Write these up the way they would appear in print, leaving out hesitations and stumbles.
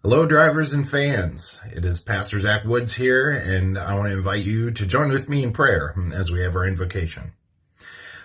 Hello, drivers and fans. It is Pastor Zach Woods here, and I want to invite you to join with me in prayer as we have our invocation.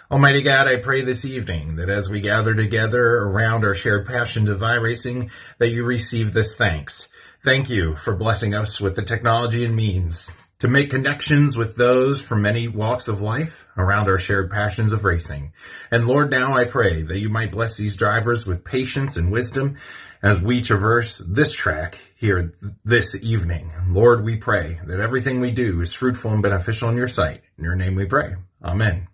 Almighty God, I pray this evening that as we gather together around our shared passion to iRacing, that you receive this thanks. Thank you for blessing us with the technology and means to make connections with those from many walks of life around our shared passions of racing. And Lord, now I pray that you might bless these drivers with patience and wisdom as we traverse this track here this evening. Lord, we pray that everything we do is fruitful and beneficial in your sight. In your name we pray. Amen.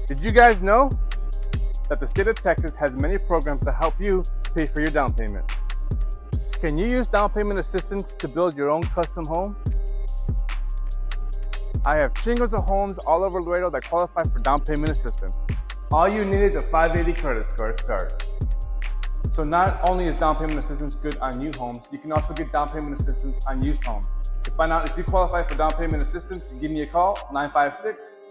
Did you guys know that the state of Texas has many programs to help you pay for your down payment? Can you use down payment assistance to build your own custom home? I have chingos of homes all over Laredo that qualify for down payment assistance. All you need is a 580 credit score to start. So not only is down payment assistance good on new homes, you can also get down payment assistance on used homes. To find out if you qualify for down payment assistance, give me a call,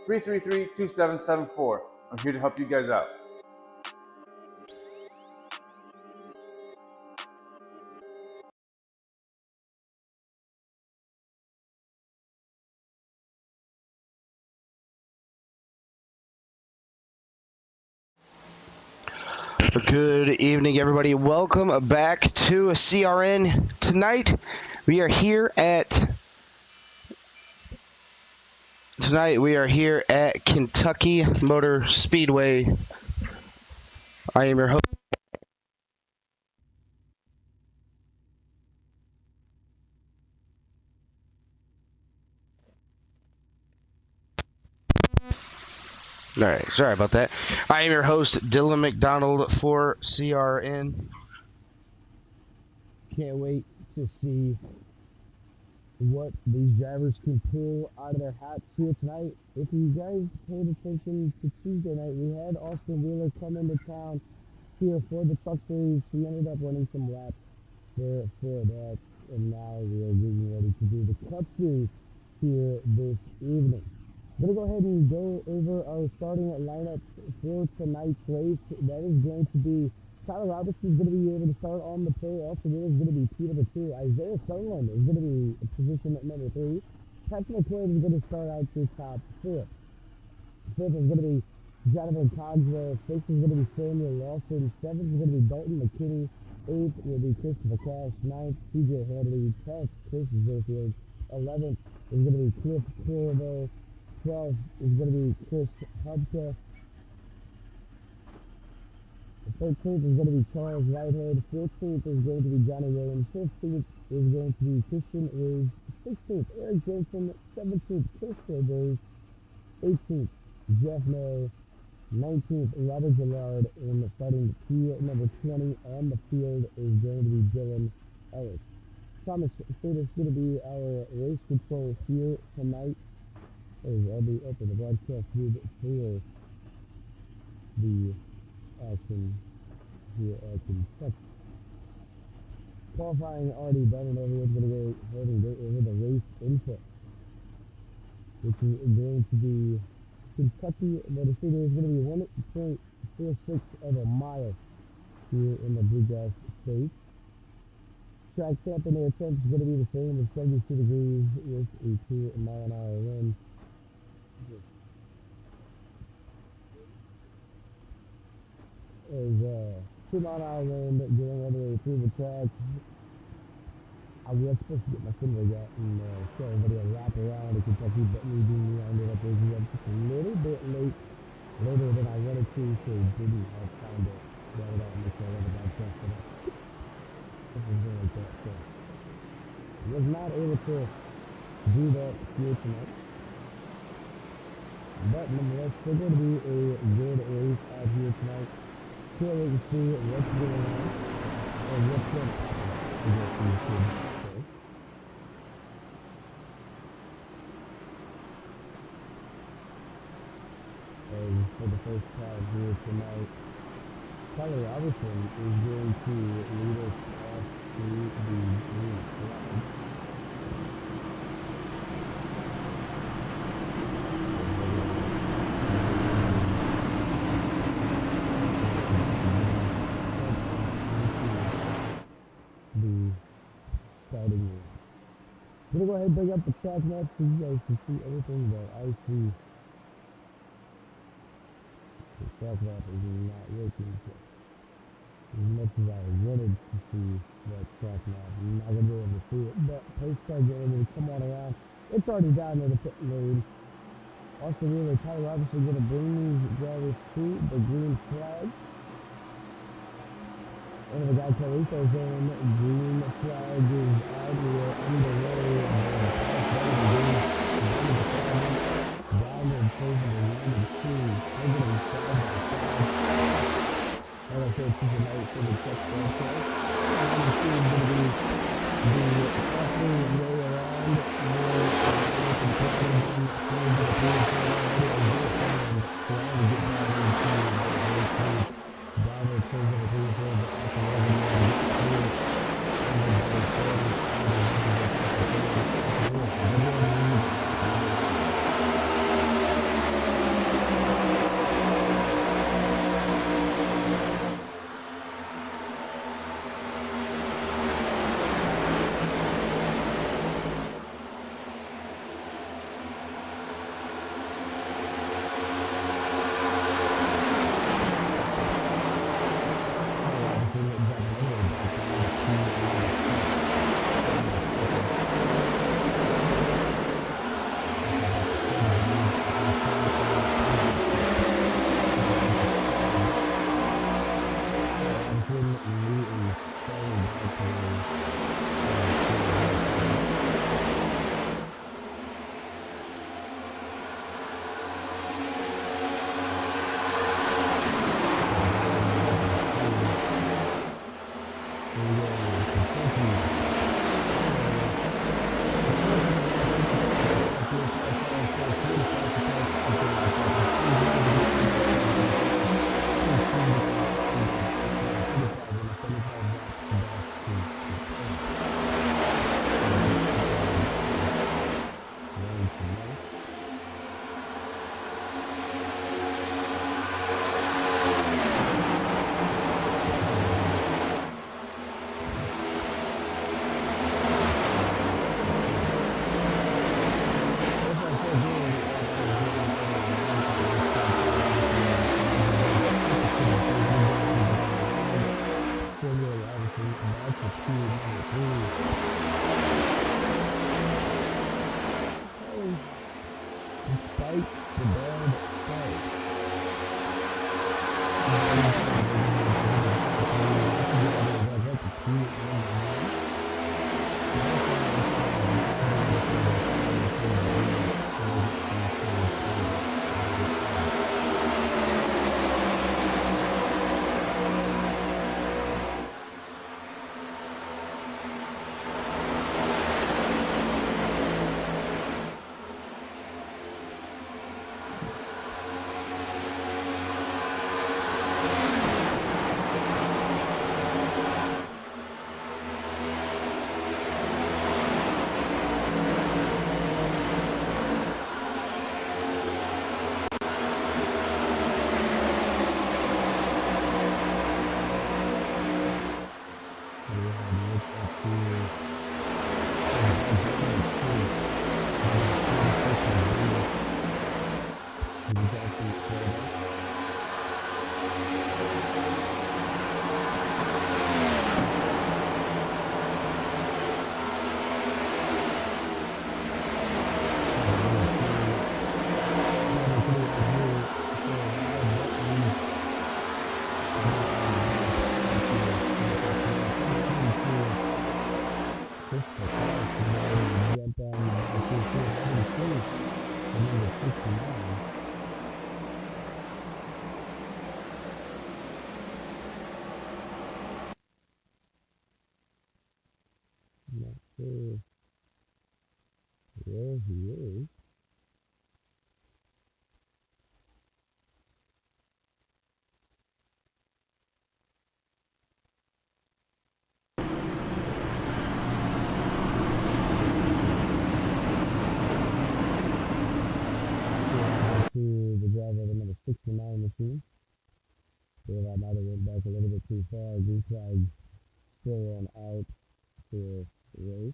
956-333-2774. I'm here to help you guys out. Good evening, everybody. Welcome back to CRN. Tonight we are here at Kentucky Motor Speedway. I am your host. All right, sorry about that. I am your host, Dylan McDonald for CRN. Can't wait to see what these drivers can pull out of their hats here tonight. If you guys paid attention to Tuesday night, we had Austin Wheeler come into town here for the Truck Series. He ended up running some laps for that, and now we are getting ready to do the Cup Series here this evening. I'm going to go ahead and go over our starting lineup for tonight's race. That is going to be Tyler Robertson is going to be able to start on the pole. Austin Wheeler is going to be P number 2. Isaiah Sutherland is going to be position at number 3. Patrick McQuaid is going to start out to top 4. Fifth is going to be Jonathan Cogswell. Sixth is going to be Samuel Lawson. Seventh is going to be Dalton McKinney. Eighth will be Christopher Cash. Ninth, TJ Hadley. 10th, Chris Zerfield. 11th is going to be Cliff Corriveau. 12th is going to be Chris Hubka. 13th is going to be Charles Whitehead. 14th is going to be Johnny Williams. 15th is going to be Christian Reeves. 16th, Eric Jensen. 17th, Chris Rivers. 18th, Jeff May. 19th, Robert Gillard. And starting P number 20 on the field is going to be Dylan Ellis. Thomas Strait is going to be our race control here tonight. I'll be open the broadcast feed for the action here at Kentucky. Qualifying already done, and everyone's going to go ahead and go over the race input, which is going to be Kentucky Motor Speedway is going to be 1.46 of a mile here in the Bluegrass State. Track temp and air temp is going to be the same at 72 degrees with a 2-mile-an-hour wind. Is 2-mile-an-hour wind going all the way through the track. I was supposed to get my finger out and show everybody a lap around at Kentucky, but we ended up waking up just a little bit later than I wanted to, so didn't have time to get it out and make sure I had about test for that. This is going like that, so was not able to do that here tonight. But nonetheless, still going to be a good race out here tonight. Can't wait to see what's going on and what's going to happen against these kids. And for the first time here tonight, Tyler Robertson is going to lead us off to the green flag. go ahead and bring up the track map so you guys can see everything that I see. The track map is not working as much as I wanted to see that track map. I'm not gonna be able to see it, but pace cars are able to come on around. It's already down to the pit lane. Austin Wheeler, Ty Robinson gonna bring these drivers to the green flag. One of the guys Carlitos in, green flag is out. We are underway. Down to the place of the 1 and 2. They're gonna be side by side. Like I said, it's a night for the check franchise. 1 and 2 is gonna be the fastest way around. Despite the bad Not sure where he is. To the driver of the number 69 machine. So I might have went back a little bit too far. Green flag still on out to race.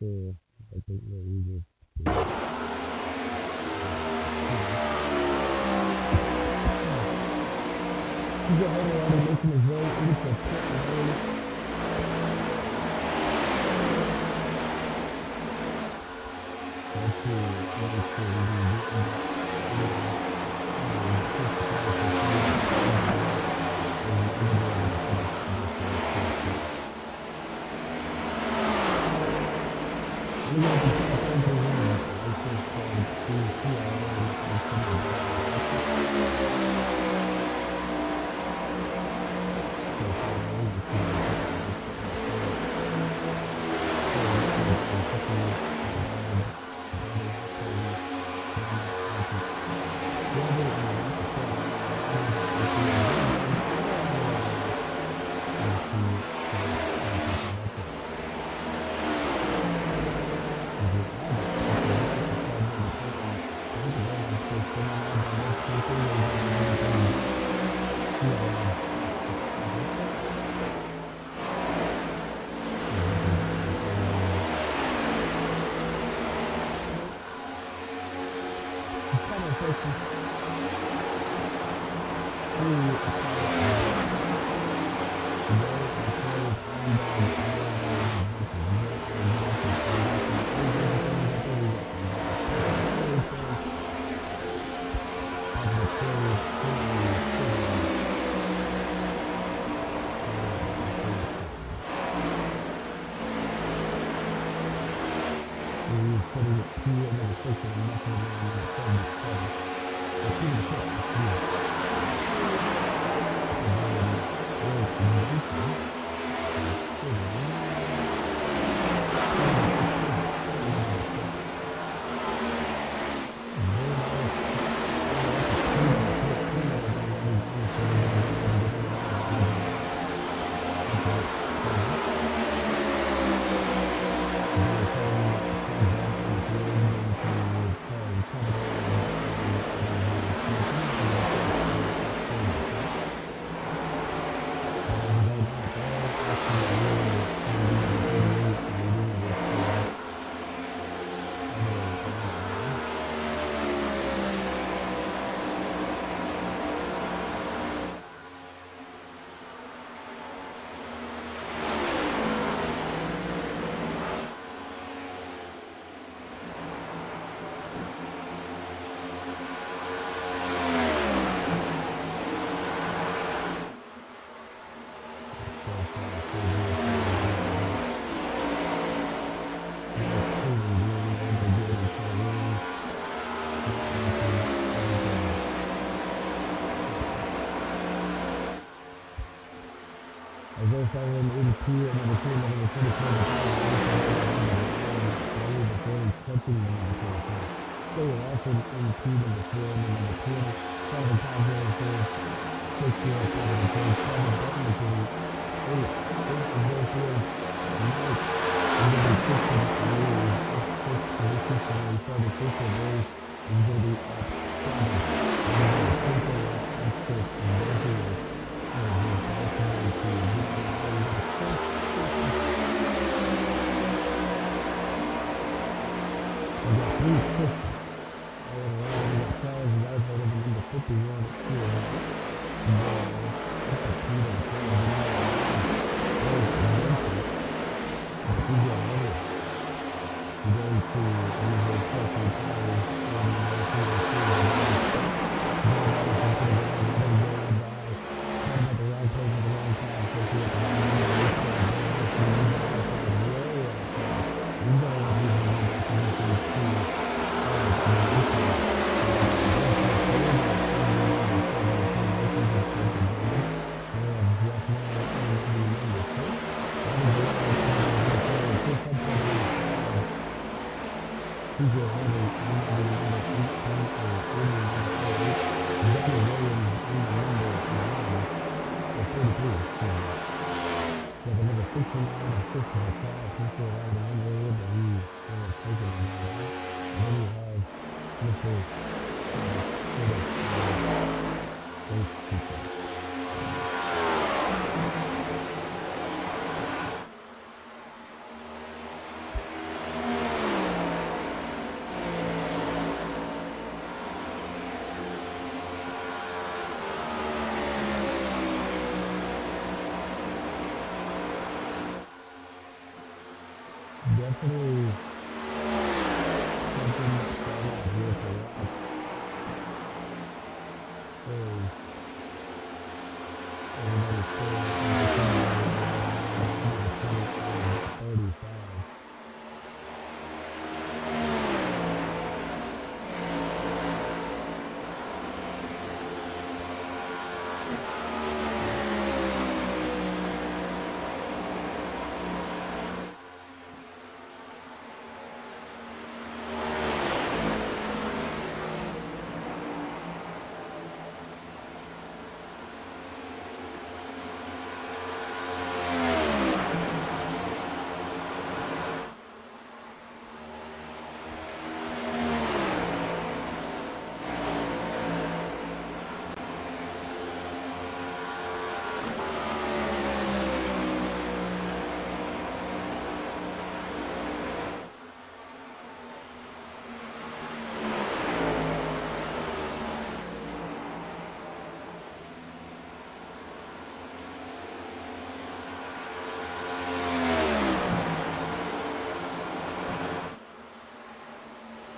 so I think that we just he's already making his way into the pit lane. Let's see we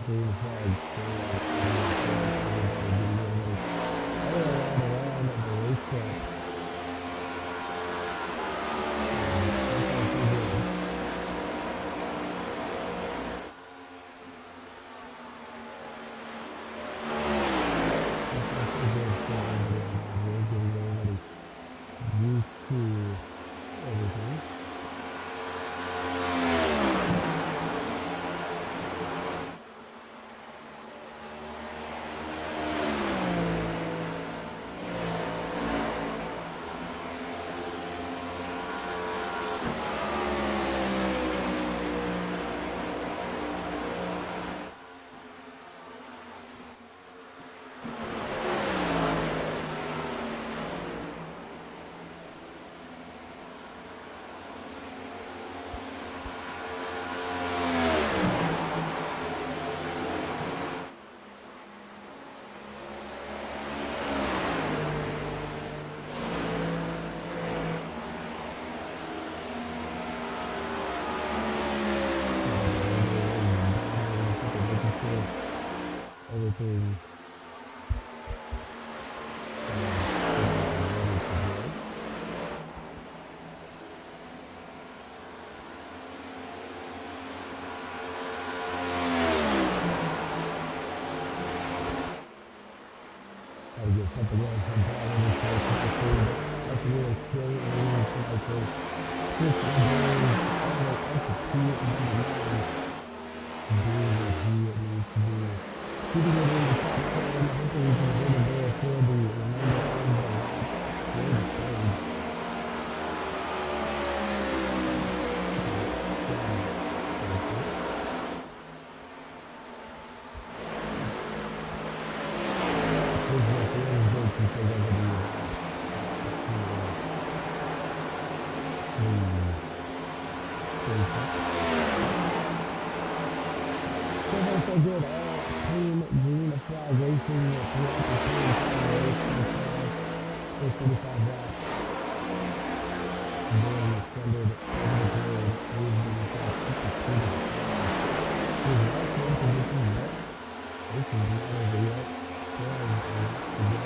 green flag. All around at the racetrack. Used to everything. Everything. Gotta get something going sometime in this place. That's really scary. Keeping it in the top 10, hopefully we can win a ball for the remainder of the so good. Team Green Flag Racing throughout the race. 45 laps. Being extended over the period. Losing the top 52 to 5. His last one position yet. This is not over yet. Still to go.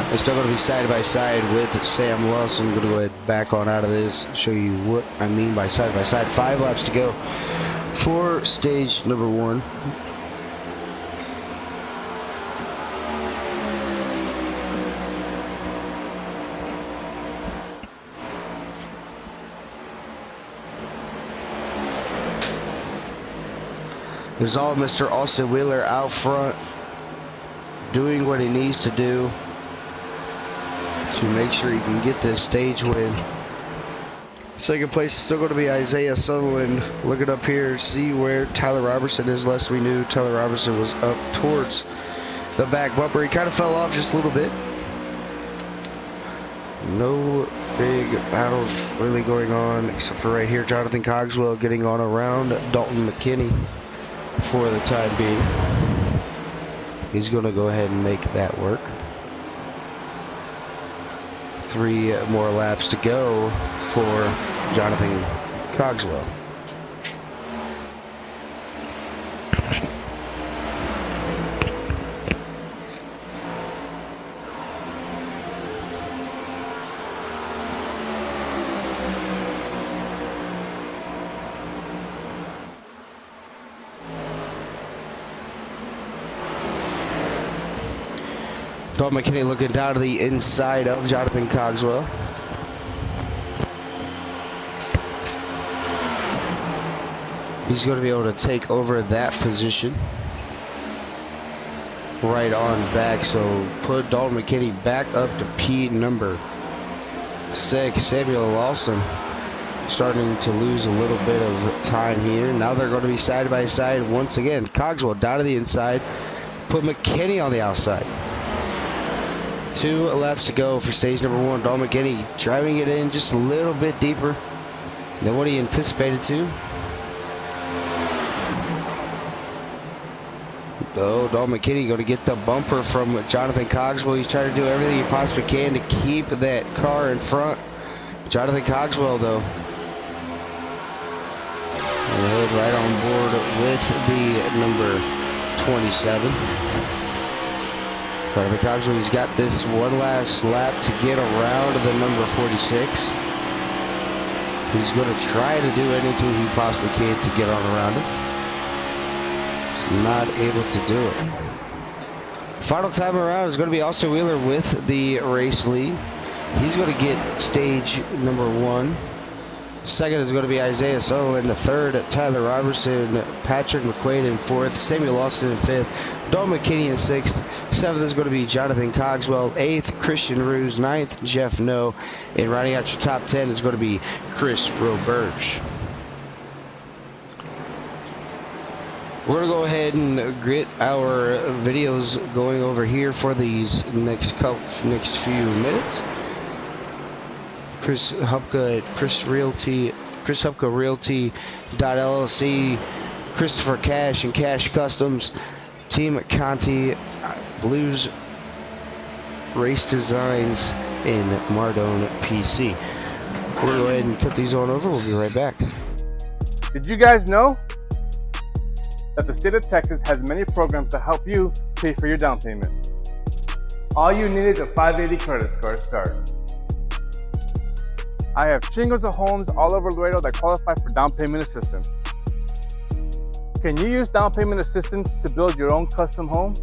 They're still going to be side by side with Sam Luss. I'm going to go ahead and back on out of this, show you what I mean by side by side. 5 laps to go for stage number 1. There's all Mr. Austin Wheeler out front doing what he needs to do to make sure he can get this stage win. Second place is still going to be Isaiah Sutherland. Look it up here, see where Tyler Robertson is. Last we knew, Tyler Robertson was up towards the back bumper. He kind of fell off just a little bit. No big battles really going on except for right here. Jonathan Cogswell getting on around Dalton McKinney for the time being. He's going to go ahead and make that work. 3 more laps to go for Jonathan Cogswell. Dalton McKinney looking down to the inside of Jonathan Cogswell. He's going to be able to take over that position right on back. So put Dalton McKinney back up to P number 6. Samuel Lawson starting to lose a little bit of time here. Now they're going to be side by side once again. Cogswell down to the inside. Put McKinney on the outside. 2 laps to go for stage number 1. Dalton McKinney driving it in just a little bit deeper than what he anticipated to. Oh, Dalton McKinney going to get the bumper from Jonathan Cogswell. He's trying to do everything he possibly can to keep that car in front. Jonathan Cogswell, though, right on board with the number 27. Jonathan Cogswell, he's got this one last lap to get around the number 46. He's going to try to do anything he possibly can to get on around him. He's not able to do it. Final time around is going to be Austin Wheeler with the race lead. He's going to get stage number 1. Second is going to be Isaiah Sutherland. The third, Tyler Robertson, Patrick McQuaid in 4th, Samuel Lawson in 5th, Dalton McKinney in 6th. 7th is going to be Jonathan Cogswell. 8th, Christian Ruse. 9th, Jeff No. And rounding out your top 10 is going to be Chris Roberge. We're going to go ahead and get our videos going over here for these next few minutes. Chris Hupka at Chris Hupka Realty.LLC, Christopher Cash and Cash Customs, Team Conti, Blues Race Designs, and Mardone PC. We're going to go ahead and cut these on over. We'll be right back. Did you guys know that the state of Texas has many programs to help you pay for your down payment? All you need is a 580 credit score to start. I have shingles of homes all over Laredo that qualify for down payment assistance. Can you use down payment assistance to build your own custom home?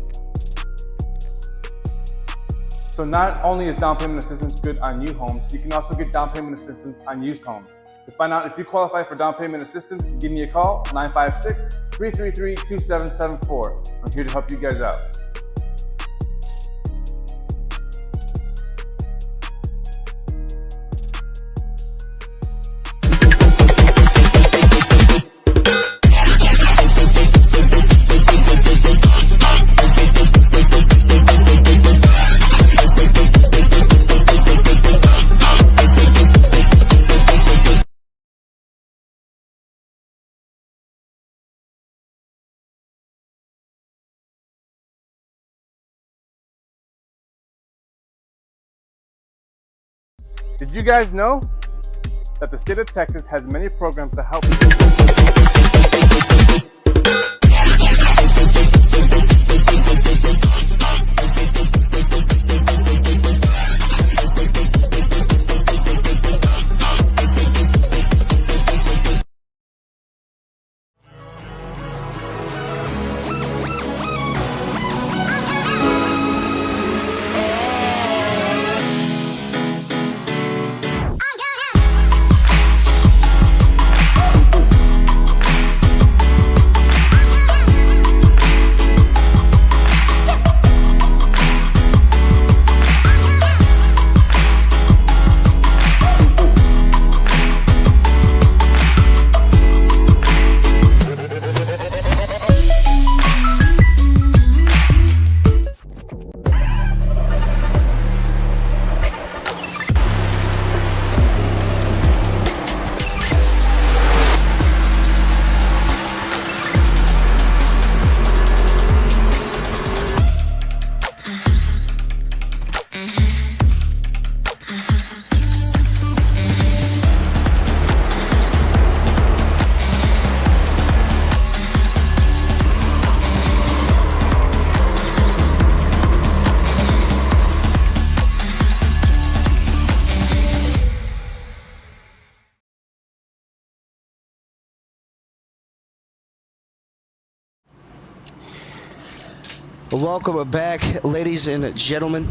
So not only is down payment assistance good on new homes, you can also get down payment assistance on used homes. To find out if you qualify for down payment assistance, give me a call, 956-333-2774. I'm here to help you guys out. Did you guys know that the state of Texas has many programs to help you? Welcome back, ladies and gentlemen.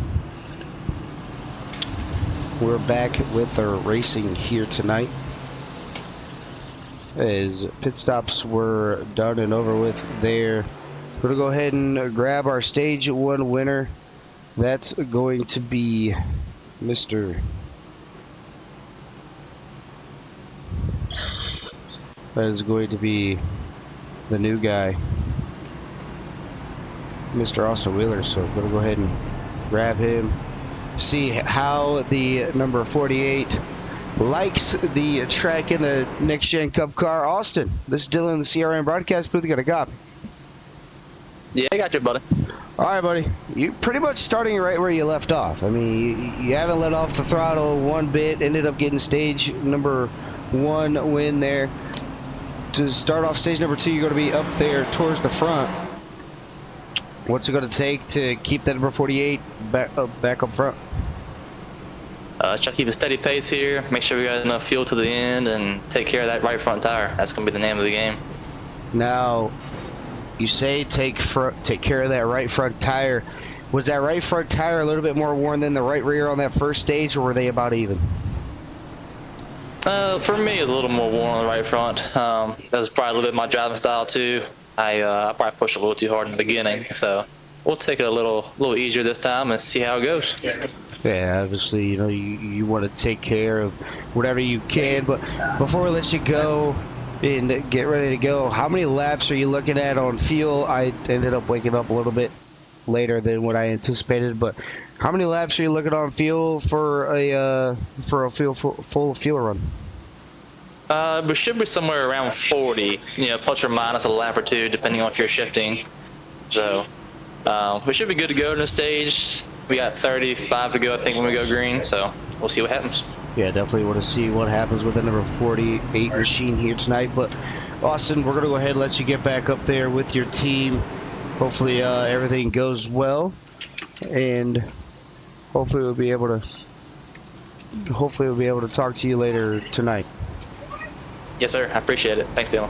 We're back with our racing here tonight. As pit stops were done and over with there, we're going to go ahead and grab our stage 1 winner. That's going to be Mr. That is going to be the new guy, Mr. Austin Wheeler. So I'm going to go ahead and grab him. See how the number 48 likes the track in the Next Gen Cup car. Austin, this is Dylan, the CRM broadcast booth. You got a copy? Yeah, I got you, buddy. All right, buddy. You're pretty much starting right where you left off. I mean, you haven't let off the throttle one bit. Ended up getting stage number 1 win there. To start off stage number 2, you're going to be up there towards the front. What's it going to take to keep that number 48 back up front? Try to keep a steady pace here. Make sure we got enough fuel to the end and take care of that right front tire. That's going to be the name of the game. Now, you say take care of that right front tire. Was that right front tire a little bit more worn than the right rear on that first stage, or were they about even? For me, it's a little more worn on the right front. That's probably a little bit my driving style too. I probably pushed a little too hard in the beginning, so we'll take it a little easier this time and see how it goes. Yeah, obviously, you want to take care of whatever you can, but before we let you go and get ready to go, how many laps are you looking at on fuel? I ended up waking up a little bit later than what I anticipated, but how many laps are you looking on fuel for a full fuel run? We should be somewhere around 40, plus or minus a lap or two, depending on if you're shifting. So we should be good to go in the stage. We got 35 to go, I think, when we go green. So we'll see what happens. Yeah, definitely want to see what happens with the number 48 machine here tonight. But Austin, we're going to go ahead and let you get back up there with your team. Hopefully everything goes well, and hopefully we'll be able to talk to you later tonight. Yes, sir. I appreciate it. Thanks, Dylan. All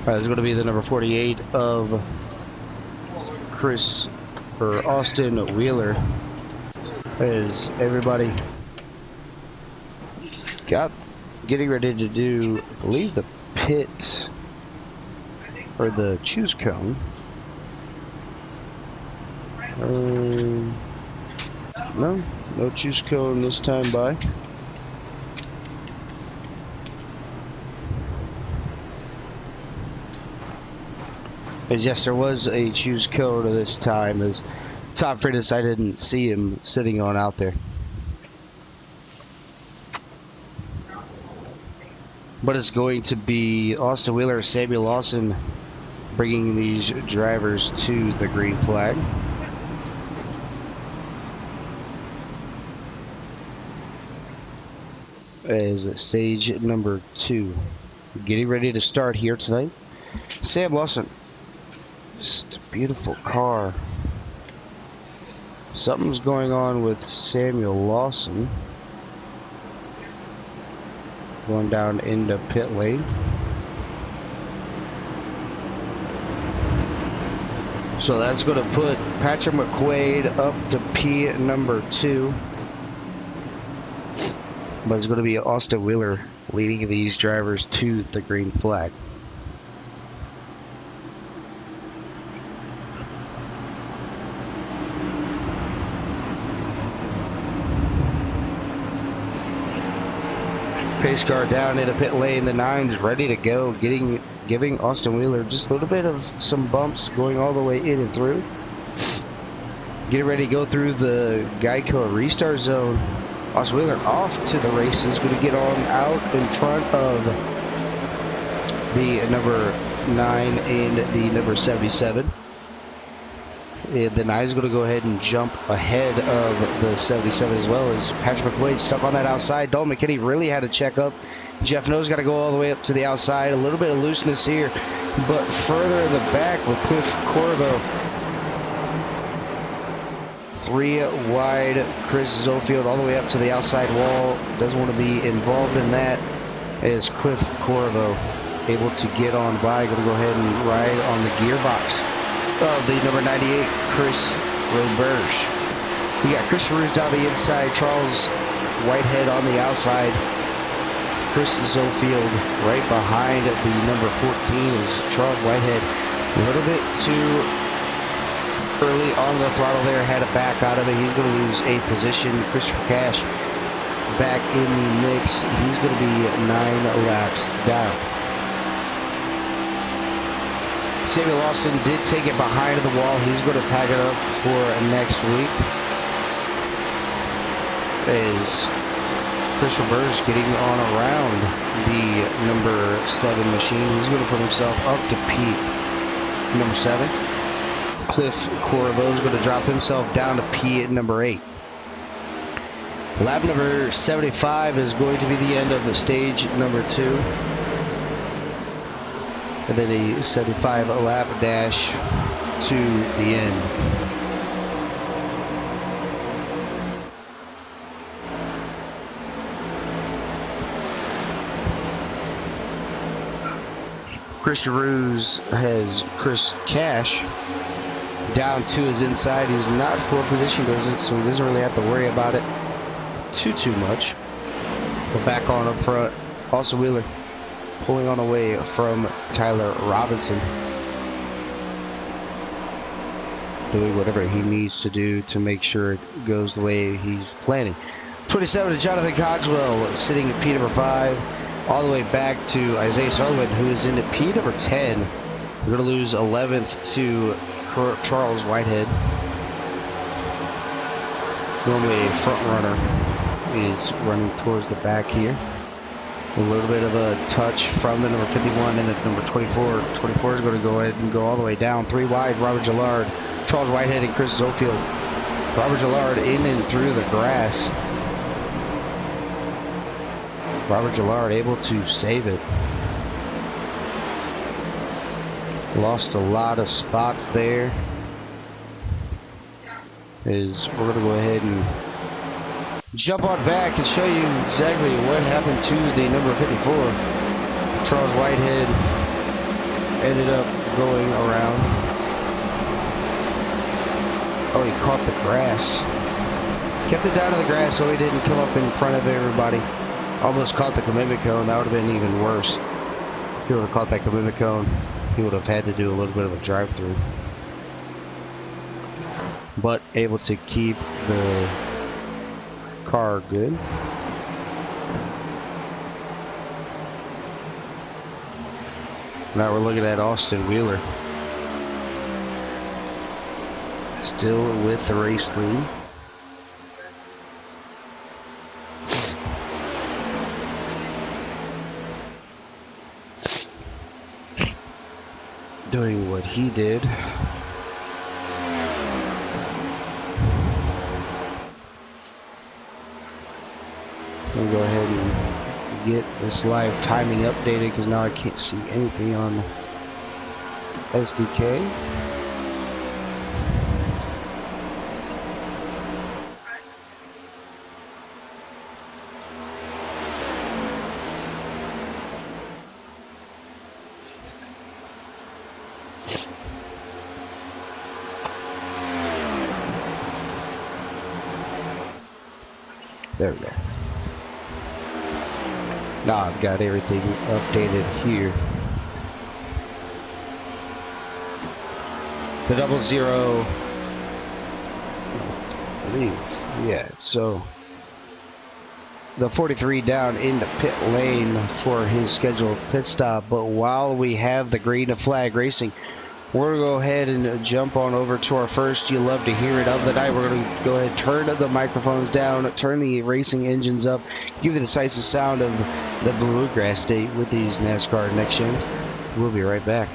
right, this is going to be the number 48 of Austin Wheeler. As everybody getting ready to do, I believe, the pit or the choose cone. No choose cone this time by. As yes, there was a choose code this time, as Top Freitas, I didn't see him sitting on out there. But it's going to be Austin Wheeler and Samuel Lawson bringing these drivers to the green flag. As stage number 2 getting ready to start here tonight. Sam Lawson. Just a beautiful car. Something's going on with Samuel Lawson. Going down into pit lane. So that's going to put Patrick McQuaid up to P number 2. But it's going to be Austin Wheeler leading these drivers to the green flag. Pace car down into pit lane. The 9's ready to go, giving Austin Wheeler just a little bit of some bumps going all the way in and through. Getting ready to go through the Geico restart zone. Austin Wheeler off to the races, going to get on out in front of the number 9 and the number 77. The 9 is going to go ahead and jump ahead of the 77 as well, as Patrick McQuaid stuck on that outside. Dalton McKinney really had to check up. Jeff No's got to go all the way up to the outside. A little bit of looseness here, but further in the back with Cliff Corvo. 3 wide. Chris Zofield all the way up to the outside wall. Doesn't want to be involved in that, as Cliff Corvo able to get on by. Going to go ahead and ride on the gearbox. of the number 98, Chris Roberge. We got Chris Roberge down the inside, Charles Whitehead on the outside. Chris Zofield right behind the number 14 is Charles Whitehead. A little bit too early on the throttle there, had a back out of it. He's going to lose a position. Christopher Cash back in the mix. He's going to be 9 laps down. Samuel Lawson did take it behind the wall. He's going to pack it up for next week. As Chris Roberge getting on around the number 7 machine. He's going to put himself up to P number 7. Cliff Corvo is going to drop himself down to P at number 8. Lap number 75 is going to be the end of the stage number 2. And then a 75 lap dash to the end. Chris Ruse has Chris Cash down to his inside. He's not full position, so he doesn't really have to worry about it too much. But back on up front, Austin Wheeler pulling on away from Tyler Robinson, doing whatever he needs to do to make sure it goes the way he's planning. 27 to Jonathan Cogswell sitting at P number 5. All the way back to Isaiah Sullivan, who is into P number 10. We're going to lose 11th to Charles Whitehead. Normally a front runner is running towards the back here. A little bit of a touch from the number 51 and the number 24. 24 is going to go ahead and go all the way down. 3 wide, Robert Gillard, Charles Whitehead, and Chris Zofield. Robert Gillard in and through the grass. Robert Gillard able to save it. Lost a lot of spots there. We're going to go ahead and jump on back and show you exactly what happened to the number 54. Charles Whitehead ended up going around. Oh, he caught the grass. Kept it down to the grass so he didn't come up in front of everybody. Almost caught the commitment cone. That would have been even worse. If he would have caught that commitment cone, he would have had to do a little bit of a drive-through. But able to keep the car good. Now we're looking at Austin Wheeler. Still with the race lead. Doing what he did. We'll go ahead and get this live timing updated because now I can't see anything on SDK. There we go. Now I've got everything updated here. The 00, I believe, yeah, so the 43 down into pit lane for his scheduled pit stop. But while we have the green flag racing, we're going to go ahead and jump on over to our first You Love to Hear It of the night. We're going to go ahead and turn the microphones down, turn the racing engines up, give you the sights and sound of the Bluegrass State with these NASCAR Next Gens. We'll be right back.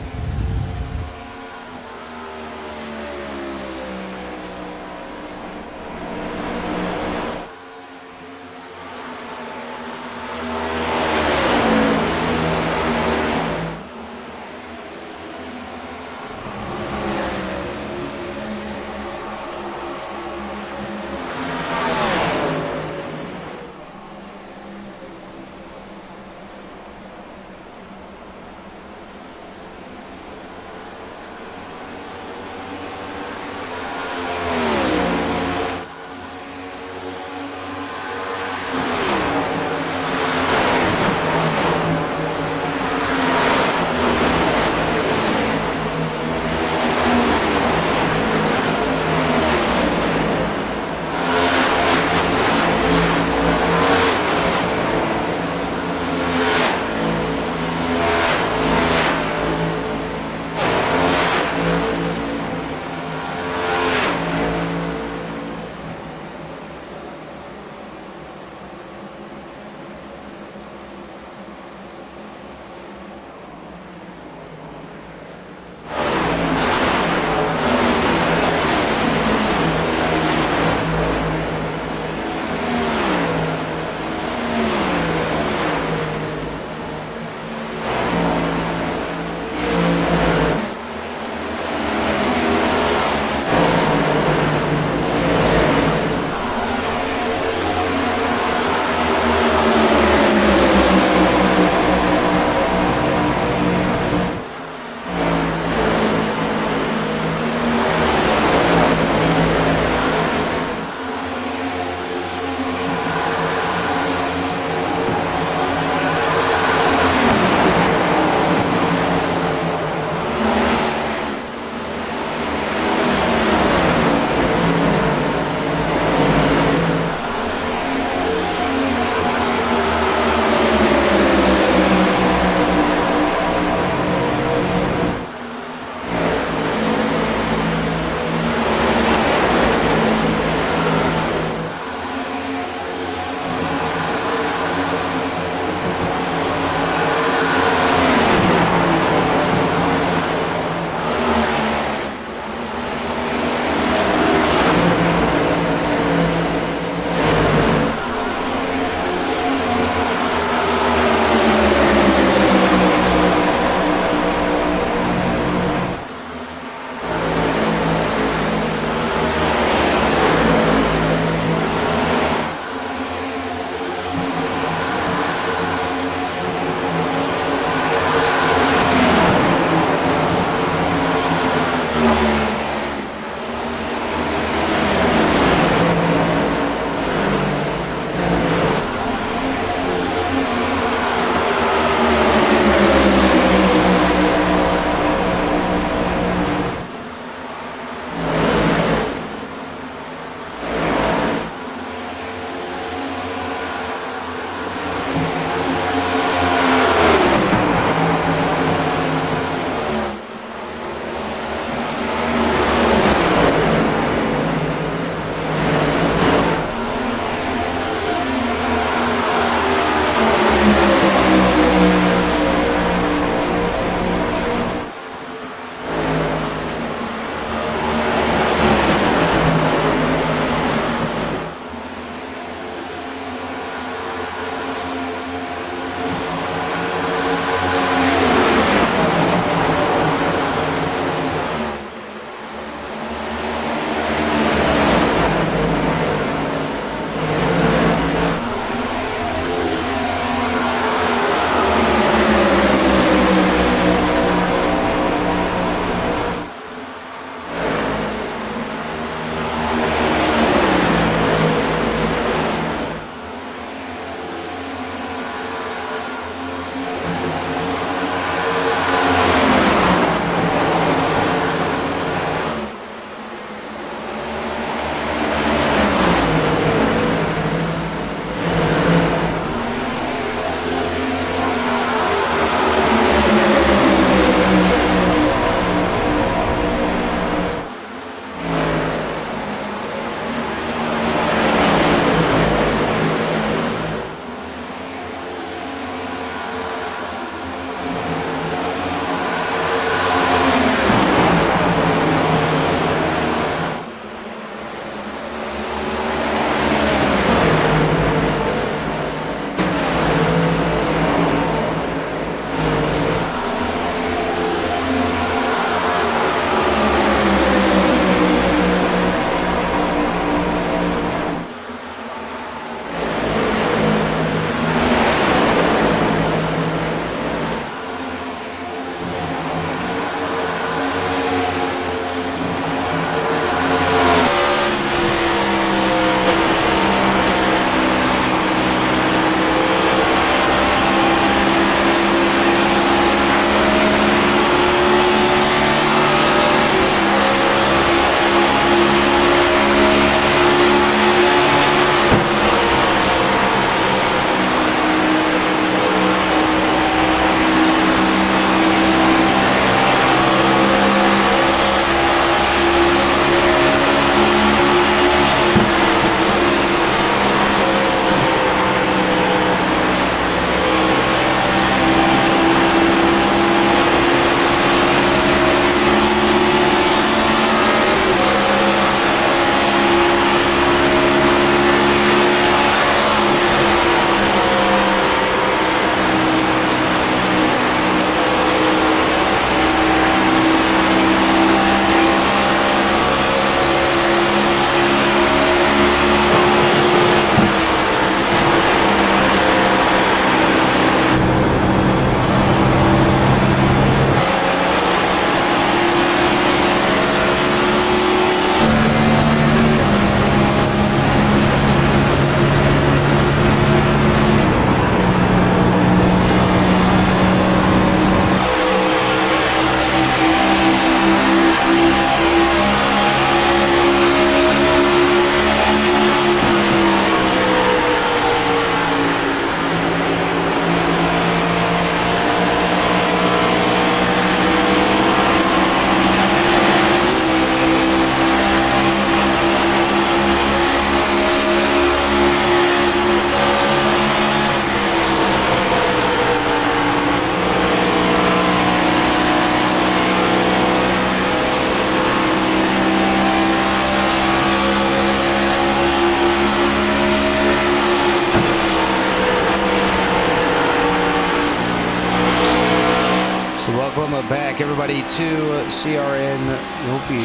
back, everybody, to CRN. Hope you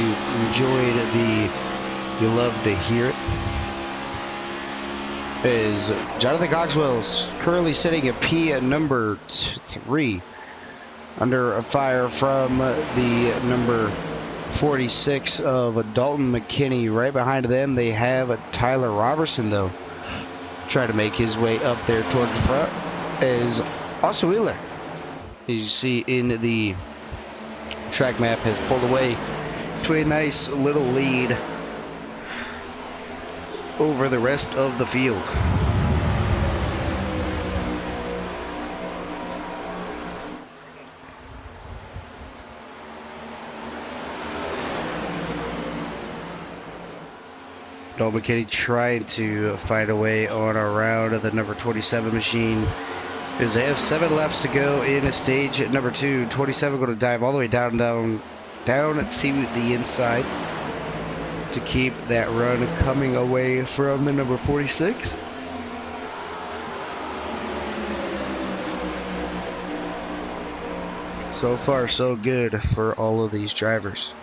enjoyed you love to hear it. Is Jonathan Cogswell's currently sitting at P at number 3 under a fire from the number 46 of Dalton McKinney. Right behind them, they have Tyler Robertson, though, trying to make his way up there towards the front. Is Austin Wheeler, as you see in the track map, has pulled away to a nice little lead over the rest of the field. Dalton McKinney trying to find a way on around the number 27 machine. As they have 7 laps to go in stage number 2. 27 going to dive all the way down to the inside to keep that run coming away from the number 46. So far, so good for all of these drivers.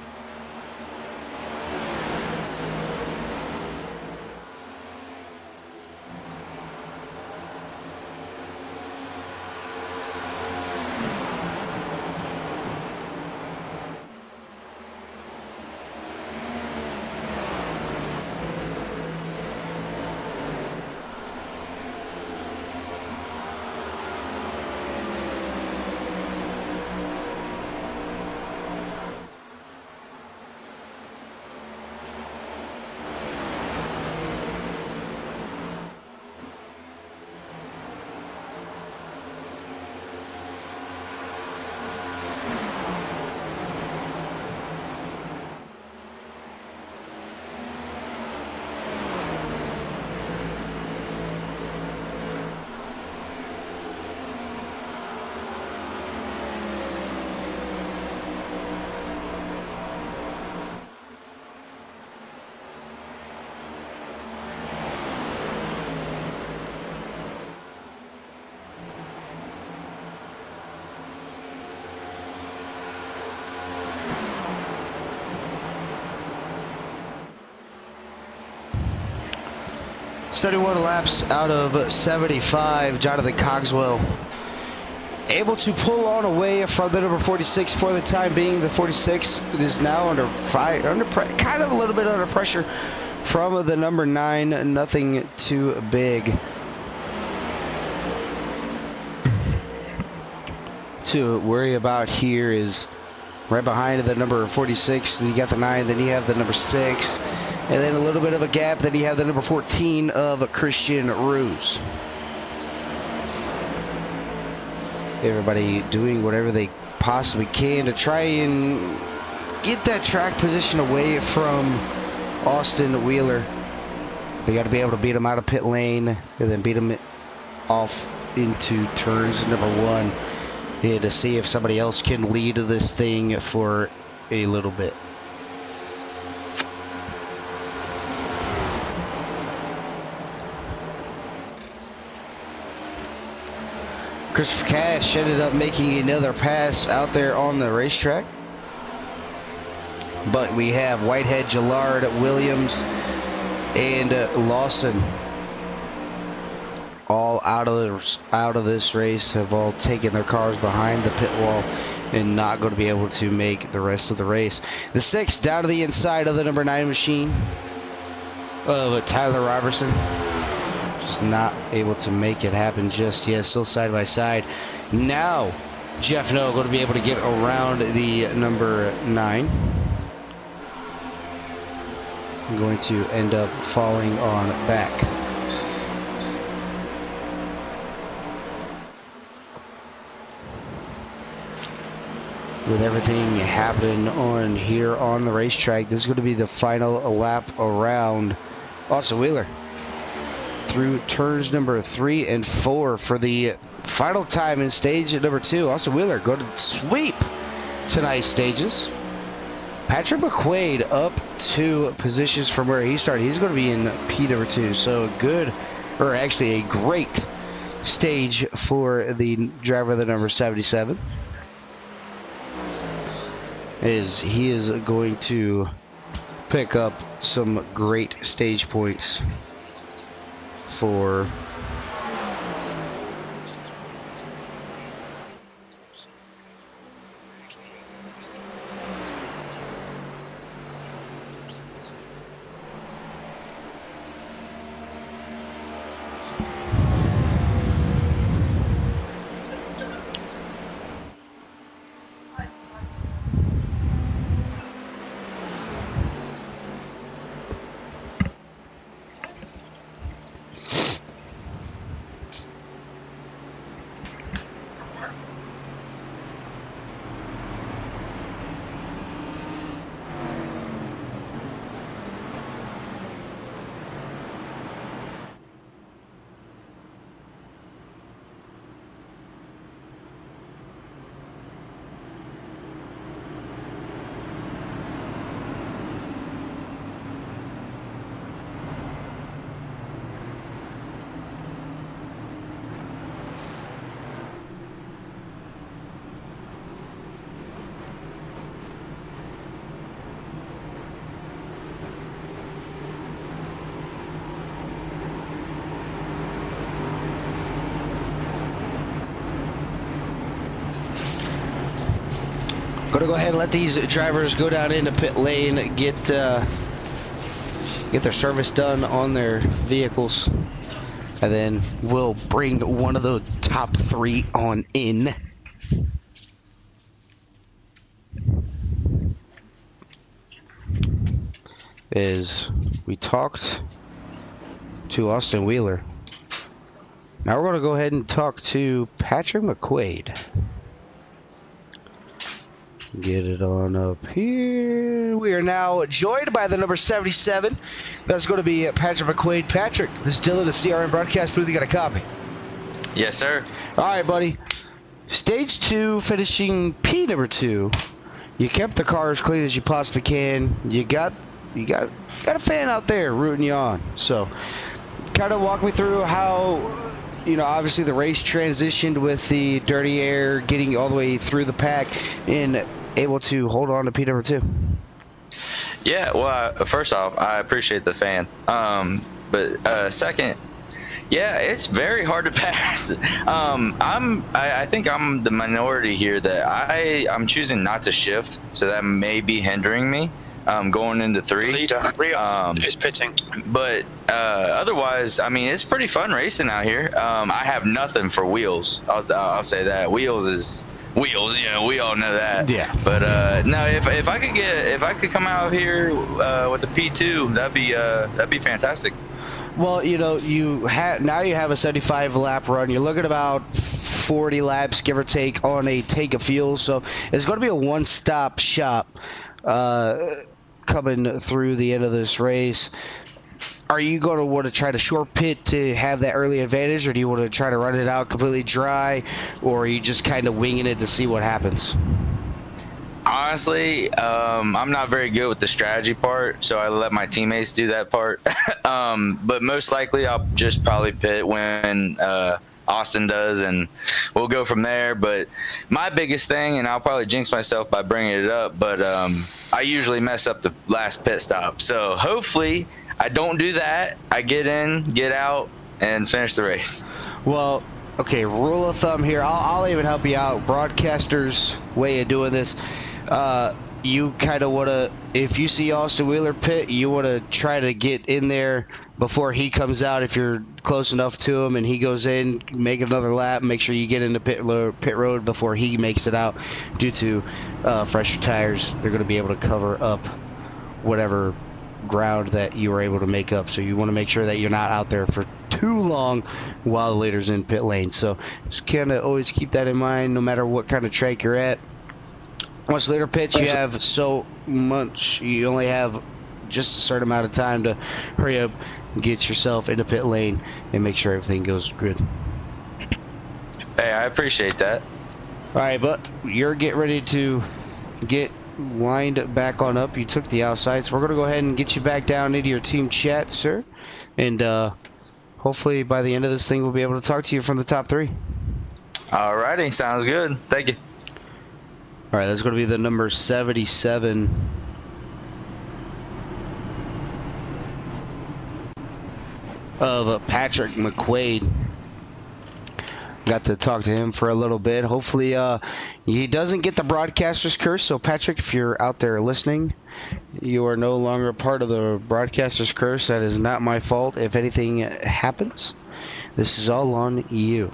.71 laps out of 75. Jonathan Cogswell able to pull on away from the number 46 for the time being. The 46 is now under kind of a little bit under pressure from the number 9. Nothing too big to worry about here. Is right behind the number 46. Then you got the 9. Then you have the number 6. And then a little bit of a gap. Then you have the number 14 of Christian Ruse. Everybody doing whatever they possibly can to try and get that track position away from Austin Wheeler. They got to be able to beat him out of pit lane and then beat him off into turns number 1 here to see if somebody else can lead this thing for a little bit. Christopher Cash ended up making another pass out there on the racetrack. But we have Whitehead, Gillard, Williams, and Lawson all out of this race, have all taken their cars behind the pit wall and not going to be able to make the rest of the race. The 6 down to the inside of the number 9 machine of Tyler Robertson. Just not able to make it happen just yet. Still side by side. Now, Jeff Noe going to be able to get around the number 9. I'm going to end up falling on back. With everything happening on here on the racetrack, this is going to be the final lap around Austin Wheeler through turns number 3 and 4 for the final time in stage number 2. Austin Wheeler going to sweep tonight's stages. Patrick McQuaid up 2 positions from where he started. He's going to be in P number 2. So good, or actually a great stage for the driver of the number 77. is he is going to pick up some great stage points for Gonna go ahead and let these drivers go down into pit lane, get their service done on their vehicles, and then we'll bring one of the top 3 on in. As we talked to Austin Wheeler, now we're gonna go ahead and talk to Patrick McQuaid. Get it on up here. We are now joined by the number 77. That's going to be Patrick McQuaid. Patrick, this is Dylan, the CRM broadcast booth. You got a copy? Yes, sir. All right, buddy. Stage 2, finishing P number 2. You kept the car as clean as you possibly can. You got a fan out there rooting you on. So, kind of walk me through how, obviously the race transitioned with the dirty air, getting all the way through the pack, and able to hold on to P number 2. Yeah, well, first off, I appreciate the fan. But second, yeah, it's very hard to pass. I think I'm the minority here that I'm choosing not to shift, so that may be hindering me going into 3. Leader, is pitting. But otherwise, I mean, it's pretty fun racing out here. I have nothing for wheels. I'll say that wheels is wheels. We all know that. Yeah. But no, if I could come out here with the P2, that'd be fantastic. Well, now you have a 75 lap run. You're looking about 40 laps, give or take, on a tank of fuel. So it's going to be a one-stop shop coming through the end of this race. Are you going to want to try to short pit to have that early advantage, or do you want to try to run it out completely dry, or are you just kind of winging it to see what happens? Honestly, I'm not very good with the strategy part, so I let my teammates do that part. But most likely, I'll just probably pit when Austin does, and we'll go from there. But my biggest thing, and I'll probably jinx myself by bringing it up, but I usually mess up the last pit stop. So hopefully I don't do that. I get in, get out, and finish the race. Well, okay, rule of thumb here. I'll even help you out. Broadcaster's way of doing this. You kind of want to, if you see Austin Wheeler pit, you want to try to get in there before he comes out. If you're close enough to him and he goes in, make another lap, make sure you get into pit road before he makes it out. Due to fresher tires, they're going to be able to cover up whatever ground that you were able to make up. So you want to make sure that you're not out there for too long while the leader's in pit lane. So just kind of always keep that in mind no matter what kind of track you're at. Once later pits, you have so much. You only have just a certain amount of time to hurry up and get yourself into pit lane and make sure everything goes good. Hey, I appreciate that. All right, but you're getting ready to get wind back on up. You took the outside, so we're going to go ahead and get you back down into your team chat, sir. And hopefully by the end of this thing, we'll be able to talk to you from the top 3. Alrighty, sounds good. Thank you. All right, that's going to be the number 77. Of Patrick McQuaid. Got to talk to him for a little bit. Hopefully he doesn't get the broadcaster's curse. So Patrick, if you're out there listening, you are no longer part of the broadcaster's curse. That is not my fault. If anything happens, this is all on you.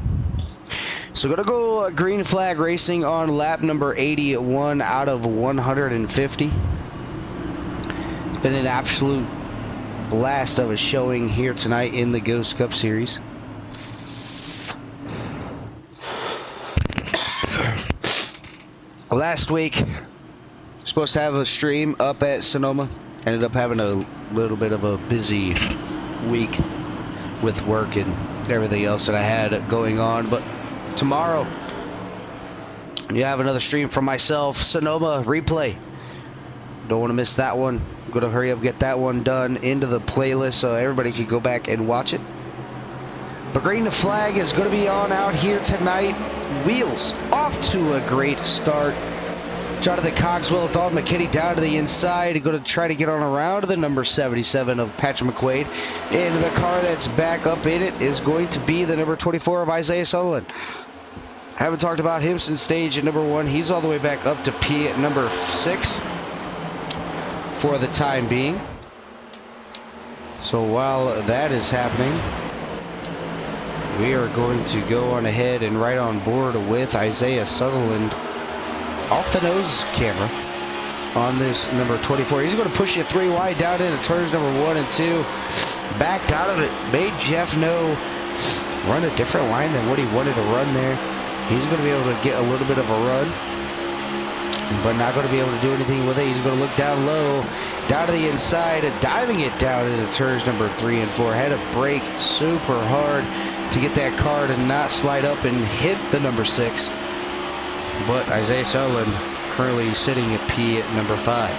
So going to go green flag racing on lap number 81 out of 150. It's been an absolute blast of a showing here tonight in the Ghost Cup Series. Last week, supposed to have a stream up at Sonoma. Ended up having a little bit of a busy week with work and everything else that I had going on. But tomorrow, you have another stream from myself, Sonoma replay. Don't want to miss that one. I'm going to hurry up, get that one done into the playlist so everybody can go back and watch it. But green flag is going to be on out here tonight. Wheels off to a great start. Jonathan Cogswell, Don McKinney down to the inside. Going to try to get on around the number 77 of Patrick McQuaid. And the car that's back up in it is going to be the number 24 of Isaiah Sutherland. Haven't talked about him since stage at number 1. He's all the way back up to P at number 6 for the time being. So while that is happening, we are going to go on ahead and right on board with Isaiah Sutherland off the nose camera on this number 24. He's going to push it 3 wide down into turns number 1 and 2. Backed out of it. Made Jeff know run a different line than what he wanted to run there. He's going to be able to get a little bit of a run, but not going to be able to do anything with it. He's going to look down low, down to the inside, diving it down into turns number 3 and 4. Had to brake super hard to get that car to not slide up and hit the number 6. But Isaiah Sutherland currently sitting at P at number 5.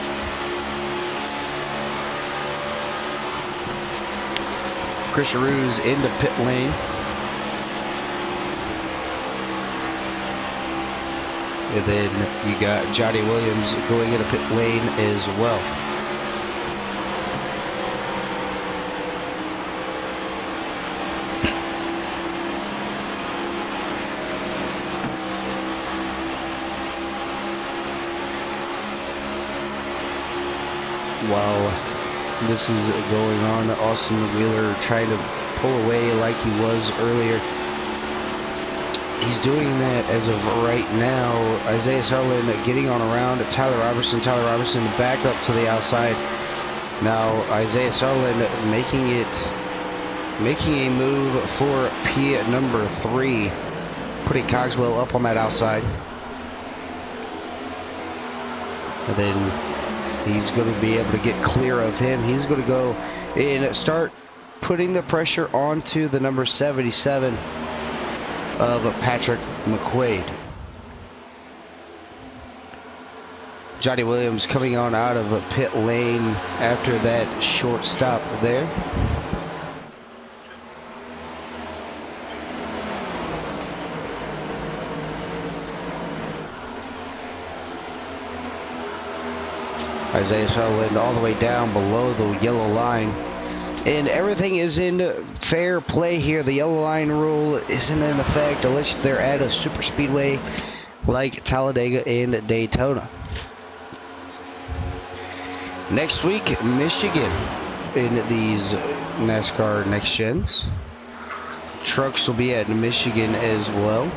Chris Charouz into pit lane. And then you got Johnny Williams going into pit lane as well. While this is going on, Austin Wheeler trying to pull away like he was earlier. He's doing that as of right now. Isaiah Sutherland getting on around Tyler Robertson. Tyler Robertson back up to the outside. Now Isaiah Sutherland making a move for P at number 3, putting Cogswell up on that outside. And then he's going to be able to get clear of him. He's going to go and start putting the pressure onto the number 77 of Patrick McQuaid. Johnny Williams coming on out of a pit lane after that short stop there. Isaiah Sutherland all the way down below the yellow line. And everything is in fair play here. The yellow line rule isn't in effect unless they're at a super speedway like Talladega and Daytona. Next week, Michigan in these NASCAR Next Gens. Trucks will be at Michigan as well.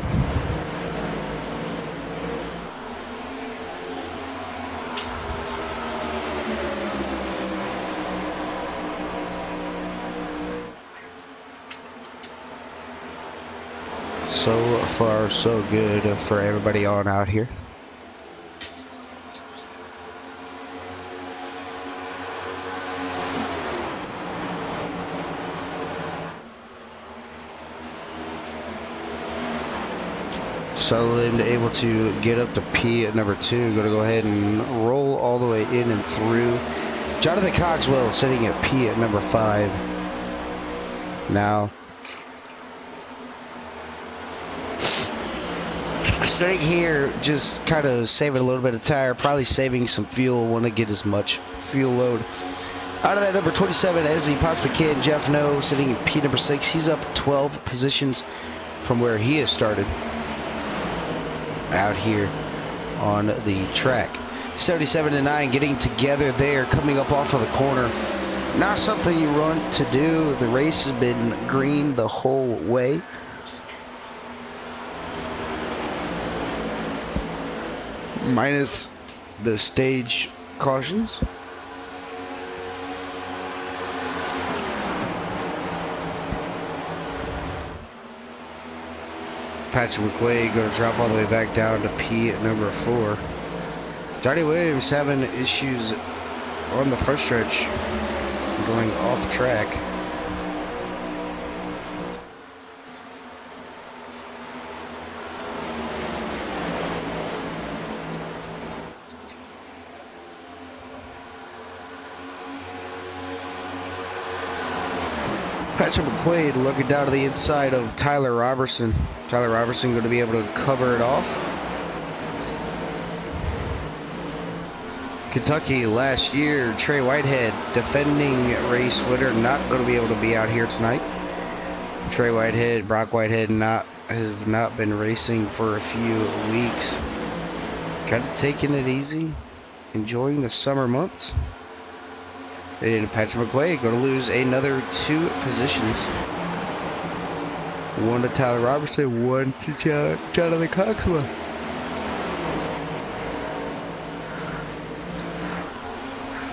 So far, so good for everybody on out here. Sutherland able to get up to P at number 2. Going to go ahead and roll all the way in and through. Jonathan Cogswell sitting at P at number 5. Now Sitting here, just kind of saving a little bit of tire, probably saving some fuel. Want to get as much fuel load out of that number 27 as he possibly can. Jeff No sitting in P number 6. He's up 12 positions from where he has started out here on the track. 77-9 getting together there, coming up off of the corner. Not something you want to do. The race has been green the whole way. Minus the stage cautions. Patrick McQuaid going to drop all the way back down to P at number 4. Johnny Williams having issues on the first stretch, going off track. Patrick McQuaid looking down to the inside of Tyler Robertson. Tyler Robertson going to be able to cover it off. Kentucky last year, Trey Whitehead, defending race winner, not going to be able to be out here tonight. Trey Whitehead, Brock Whitehead has not been racing for a few weeks. Kind of taking it easy, enjoying the summer months. And Patrick McQuaid going to lose another 2 positions. 1 to Tyler Robertson, 1 to Jonathan Coxwell.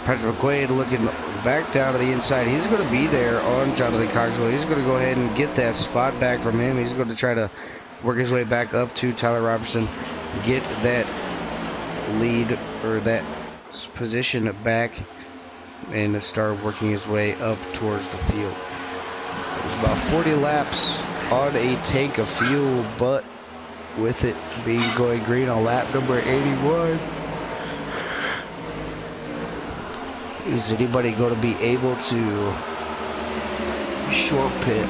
Patrick McQuaid looking back down to the inside. He's going to be there on Jonathan Coxwell. He's going to go ahead and get that spot back from him. He's going to try to work his way back up to Tyler Robertson, get that lead or that position back, and start working his way up towards the field. There's about 40 laps on a tank of fuel, but with it being going green on lap number 81, is anybody going to be able to short pit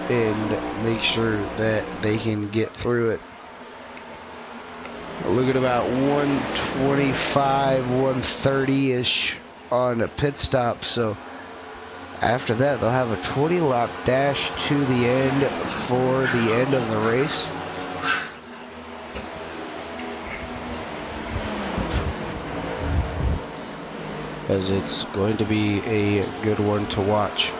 and make sure that they can get through it? Look at about 125, 130-ish on a pit stop. So after that, they'll have a 20-lap dash to the end for the end of the race. As it's going to be a good one to watch.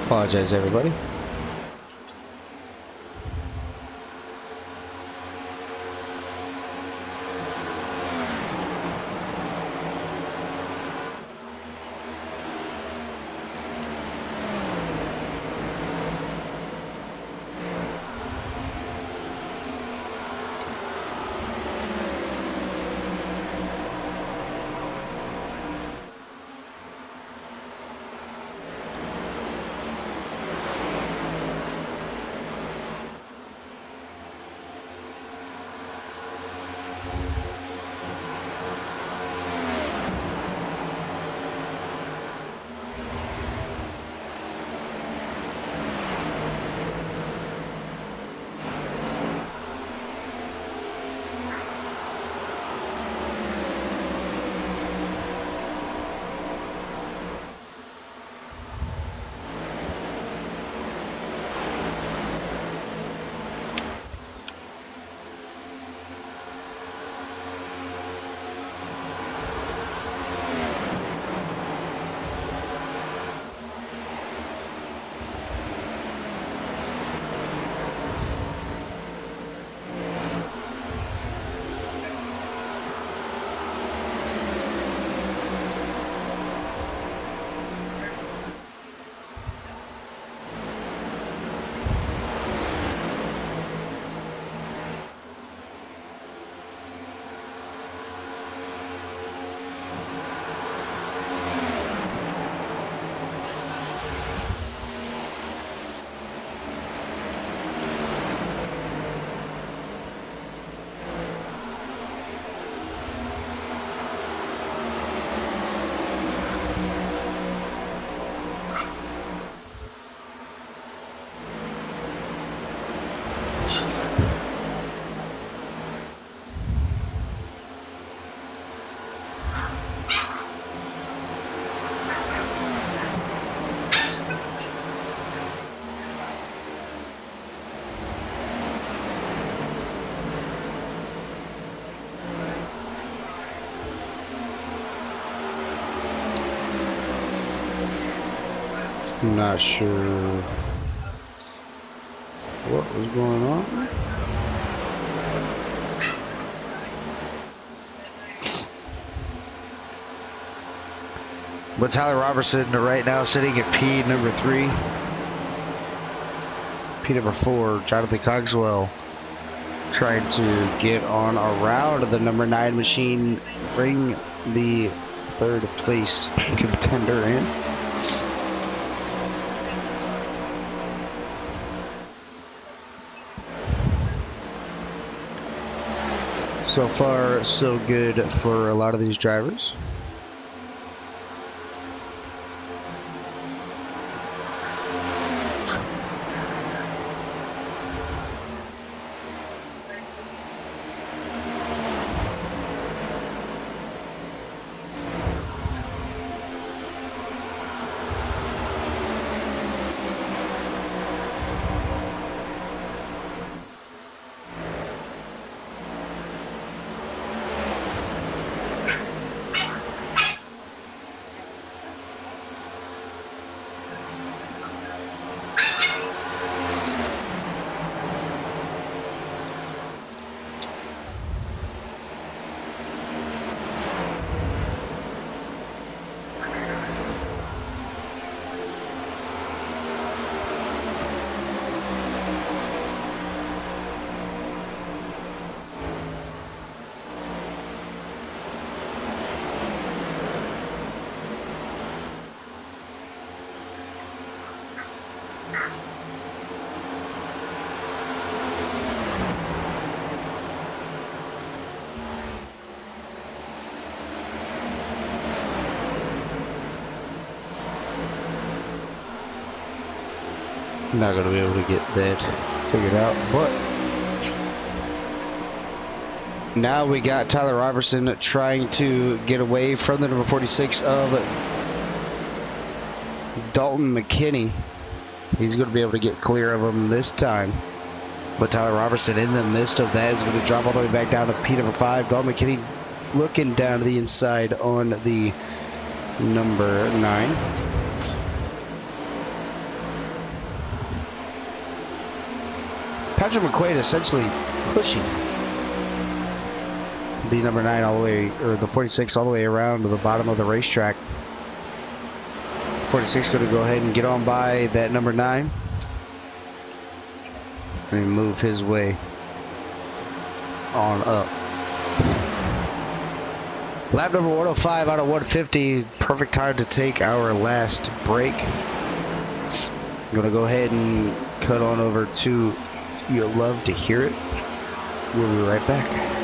Apologize, everybody. I'm not sure what was going on. But Tyler Robertson right now sitting at P number 3. P number 4, Jonathan Cogswell, trying to get on around the number 9 machine, bring the 3rd place contender in. So far, so good for a lot of these drivers. Not going to be able to get that figured out, but now we got Tyler Robertson trying to get away from the number 46 of Dalton McKinney. He's going to be able to get clear of him this time, but Tyler Robertson in the midst of that is going to drop all the way back down to P number 5. Dalton McKinney looking down to the inside on the number 9. Patrick McQuaid essentially pushing the number 9 all the way, or the 46 all the way around to the bottom of the racetrack. 46 going to go ahead and get on by that number 9 and move his way on up. Lap number 105 out of 150. Perfect time to take our last break. I'm going to go ahead and cut on over to You'll Love to Hear It. We'll be right back.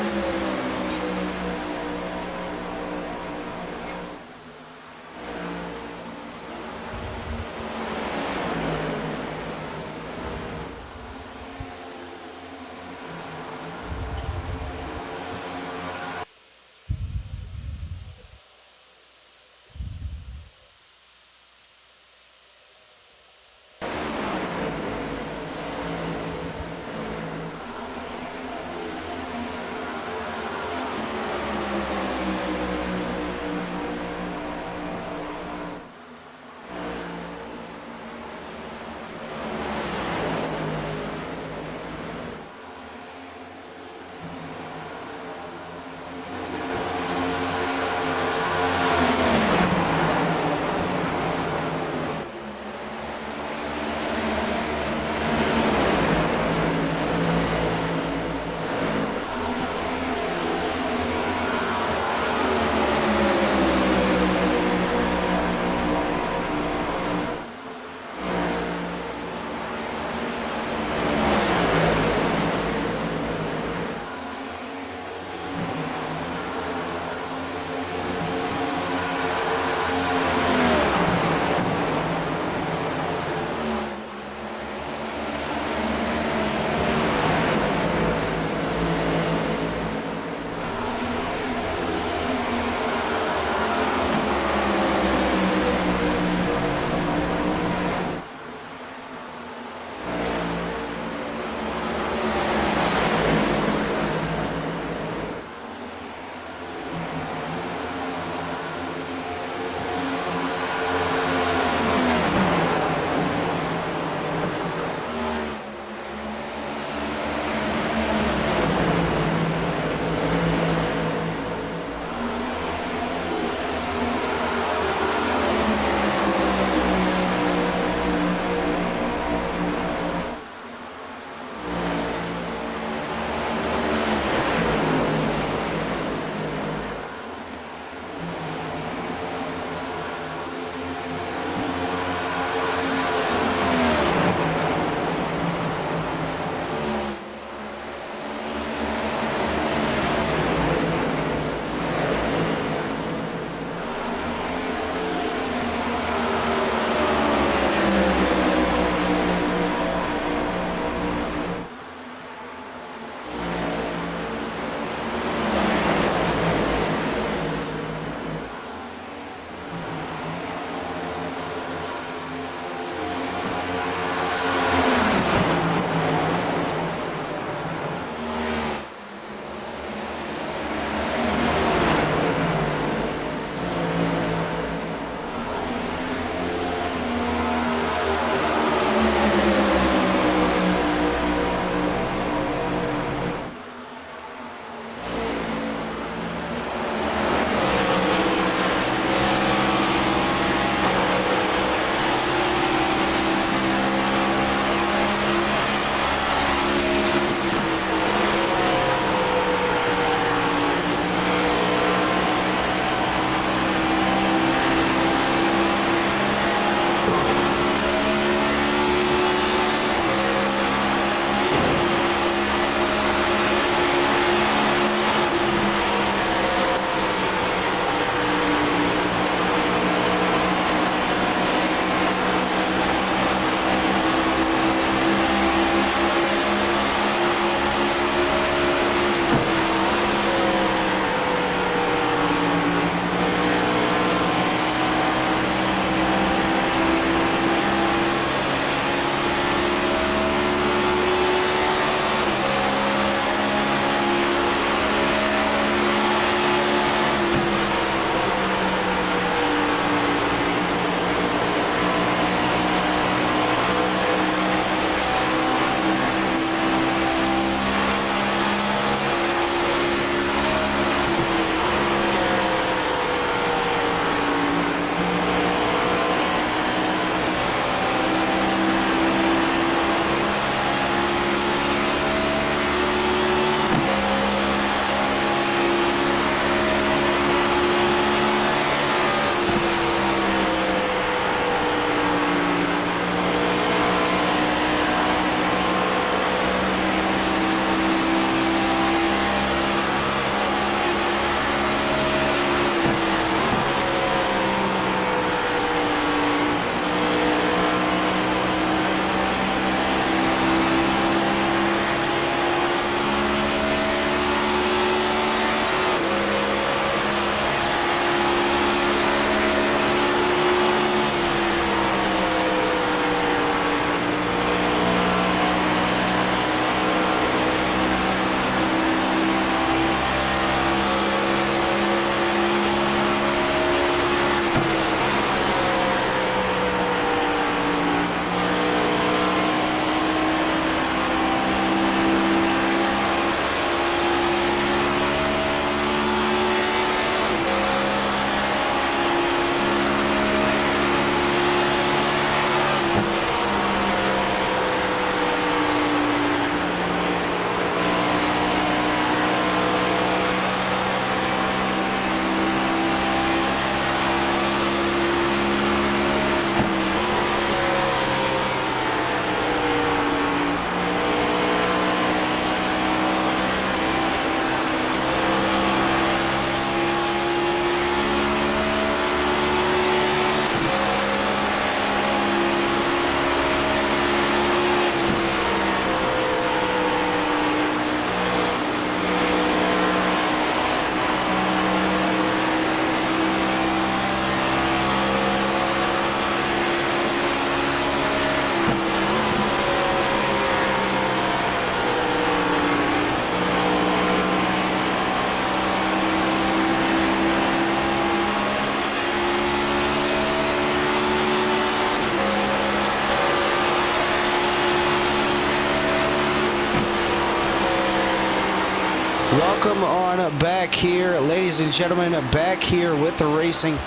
welcome on back here, ladies and gentlemen, back here with the racing.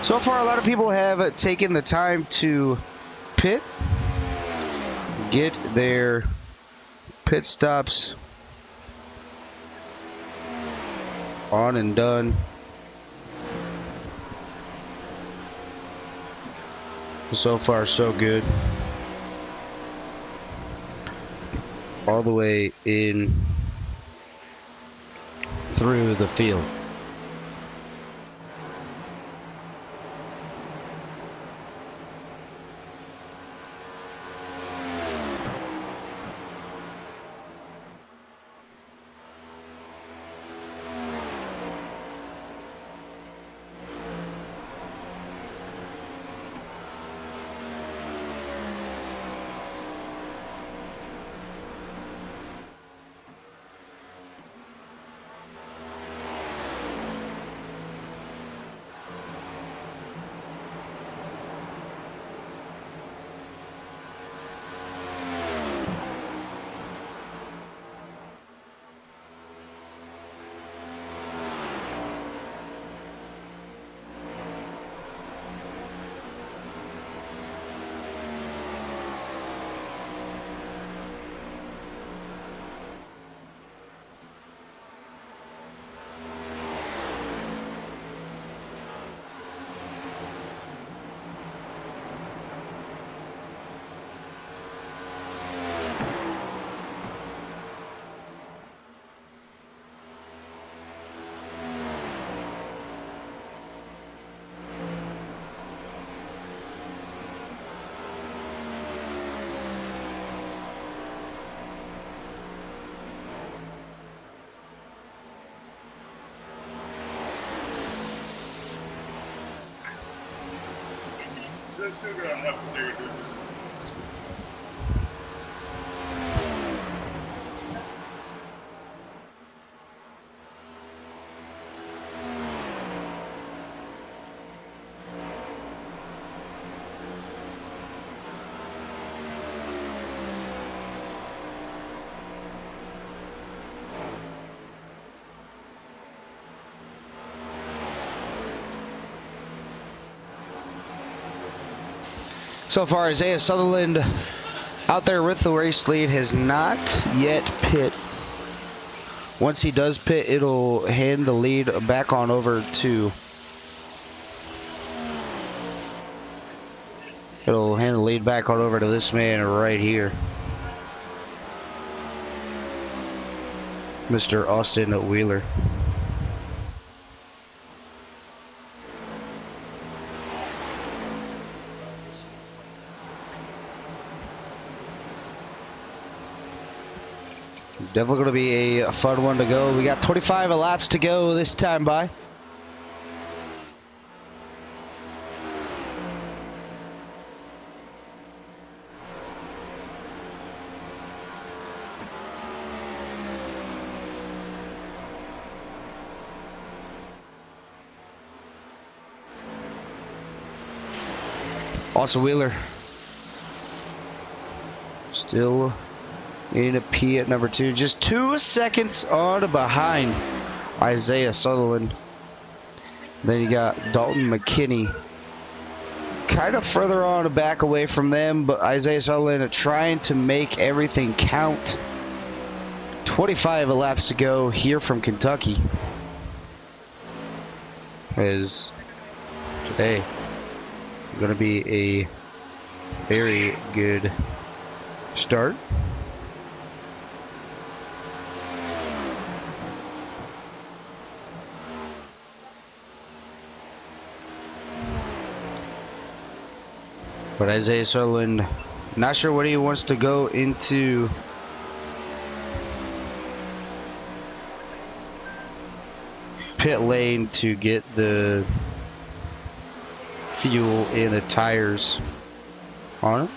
So far, a lot of people have taken the time to pit, get their pit stops on and done. So far, so good. All the way in through the field. So far, Isaiah Sutherland out there with the race lead has not yet pit. Once he does pit, it'll hand the lead back on over to... It'll hand the lead back on over to this man right here. Mr. Austin Wheeler. Definitely going to be a fun one to go. We got 25 laps to go this time by. Austin Wheeler still in a P at number 2, just 2 seconds on behind Isaiah Sutherland. Then you got Dalton McKinney kind of further on back away from them, but Isaiah Sutherland trying to make everything count. 25 laps to go here from Kentucky. As today going to be a very good start. But Isaiah Sutherland, not sure what he wants to go into pit lane to get the fuel in the tires on it.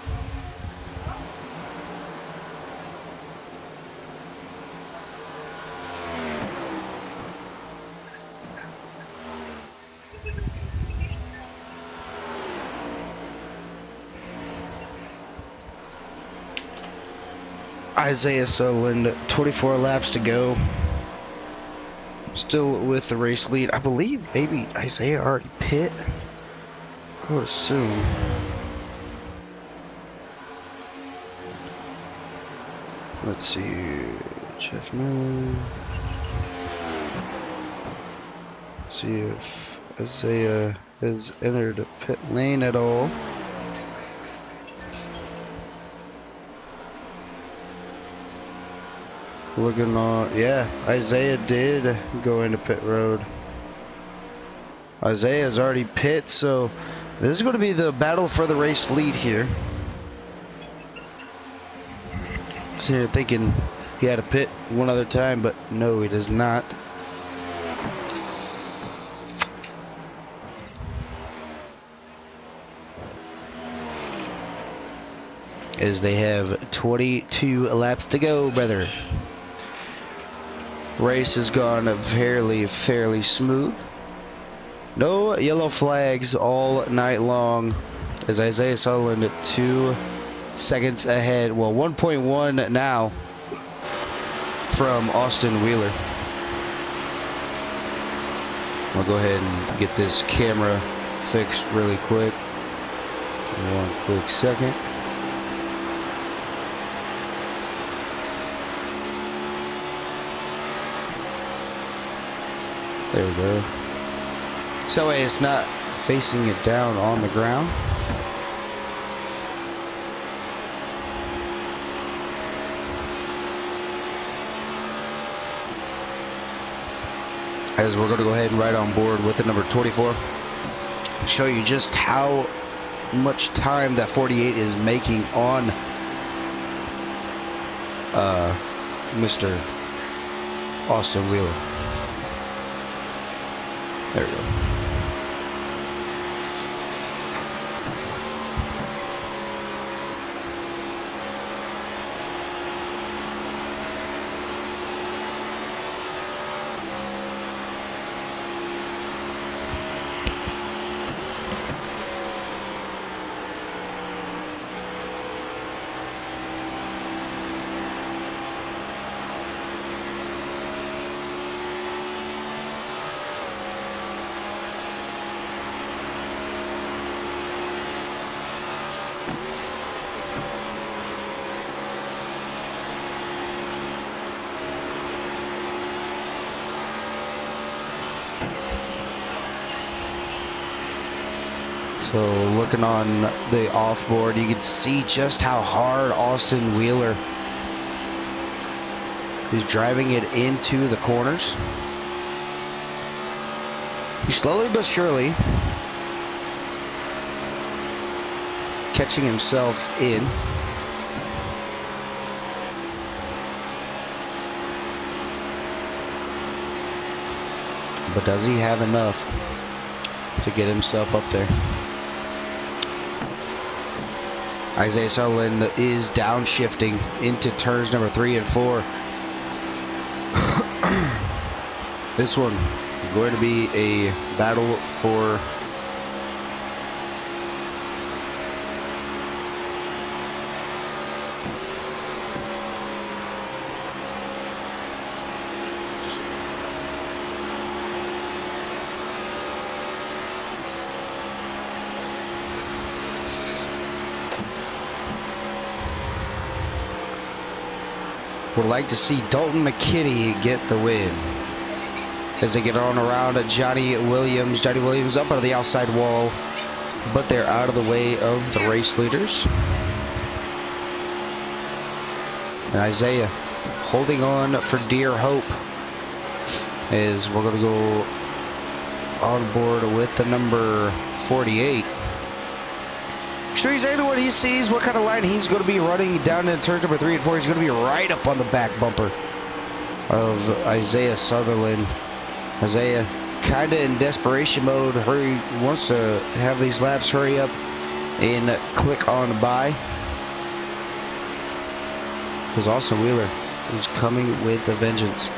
Isaiah Sutherland, 24 laps to go. Still with the race lead. I believe maybe Isaiah already pit. I would assume. Let's see here. Jeff Moon. See if Isaiah has entered a pit lane at all. Looking on, yeah, Isaiah did go into pit road. Isaiah's already pit, so this is going to be the battle for the race lead here. So you're thinking he had a pit one other time, but no, he does not. As they have 22 laps to go, brother. Race has gone fairly smooth. No yellow flags all night long, as Isaiah Sutherland at 2 seconds ahead. Well, 1.1 now from Austin Wheeler. I'll go ahead and get this camera fixed really quick. One quick second. There we go. So it's not facing it down on the ground. As we're going to go ahead and ride on board with the number 24. Show you just how much time that 48 is making on Mr. Austin Wheeler. There we go. So looking on the offboard, you can see just how hard Austin Wheeler is driving it into the corners. He's slowly but surely catching himself in. But does he have enough to get himself up there? Isaiah Sutherland is downshifting into turns number 3 and 4. This one is going to be a battle for would like to see Dalton McKinney get the win. As they get on around Johnny Williams. Johnny Williams up out of the outside wall, but they're out of the way of the race leaders. And Isaiah holding on for dear hope as we're going to go on board with the number 48. Show you exactly what he sees, what kind of line he's going to be running down in turns number 3 and 4. He's going to be right up on the back bumper of Isaiah Sutherland. Isaiah kind of in desperation mode. Wants to have these laps hurry up and click on by. Because Austin Wheeler is coming with a vengeance.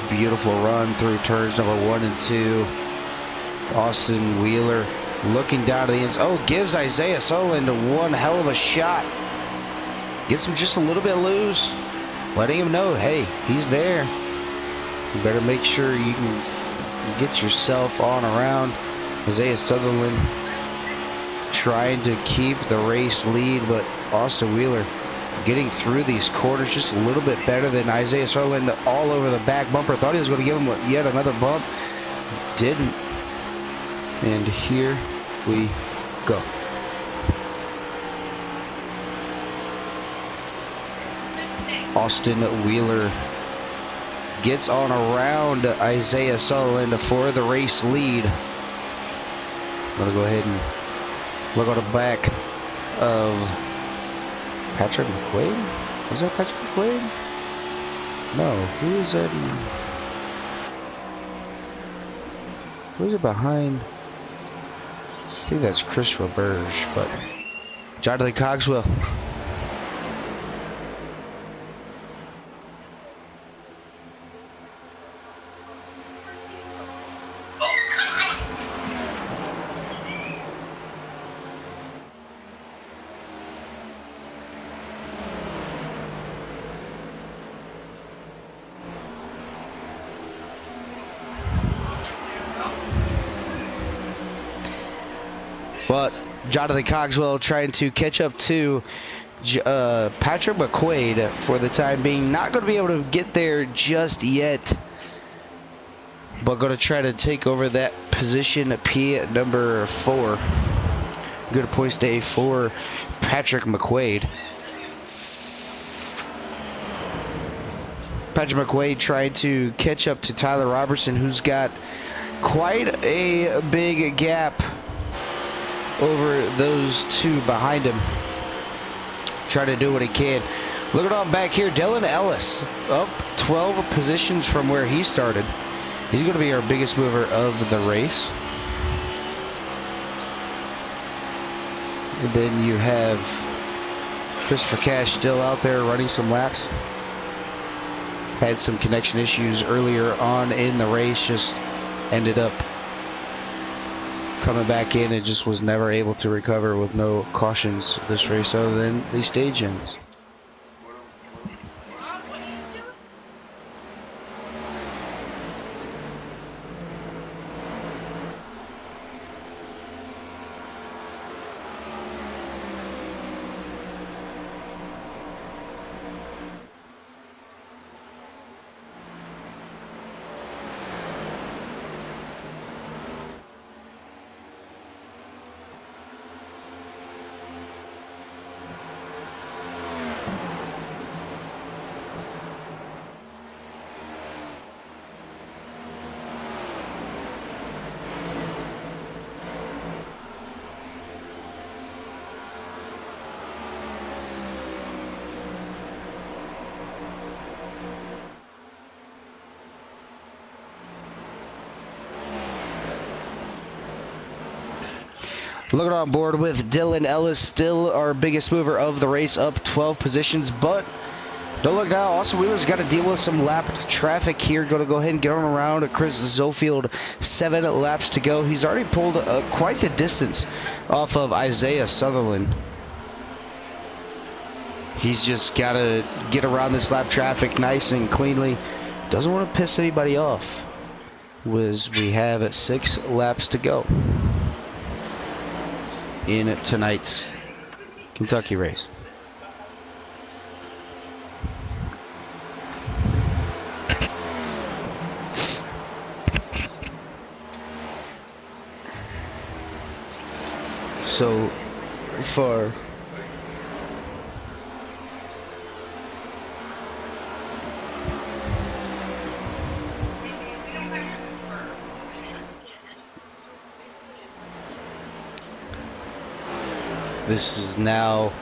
Beautiful run through turns number 1 and 2. Austin Wheeler Looking down to the ends. Oh, gives Isaiah Sutherland one hell of a shot. Gets him just a little bit loose. Letting him know, hey, he's there. You better make sure you can get yourself on around. Isaiah Sutherland trying to keep the race lead, but Austin Wheeler getting through these corners just a little bit better than Isaiah Sutherland. All over the back bumper. Thought he was going to give him yet another bump. Didn't. And here we go. Austin Wheeler gets on around Isaiah Sutherland for the race lead. I'm going to go ahead and look on the back of Patrick McQuaid. Was that Patrick McQuaid? No, who is that? Who's it behind? I think that's Chris Roberge, but Jonathan Cogswell. But Jonathan Cogswell trying to catch up to Patrick McQuaid for the time being. Not going to be able to get there just yet, but going to try to take over that position, P at number 4. Good points day for Patrick McQuaid. Patrick McQuaid trying to catch up to Tyler Robertson, who's got quite a big gap over those two behind him. Trying to do what he can. Looking on back here, Dylan Ellis up 12 positions from where he started. He's going to be our biggest mover of the race. And then you have Christopher Cash still out there running some laps. Had some connection issues earlier on in the race, just ended up coming back in and just was never able to recover with no cautions this race other than the stage ends. Looking on board with Dylan Ellis, still our biggest mover of the race, up 12 positions. But don't look now, Austin Wheeler's got to deal with some lap traffic here. Going to go ahead and get on around Chris Zofield. 7 laps to go. He's already pulled quite the distance off of Isaiah Sutherland. He's just got to get around this lap traffic nice and cleanly. Doesn't want to piss anybody off. We have 6 laps to go in tonight's Kentucky race. So far, this is now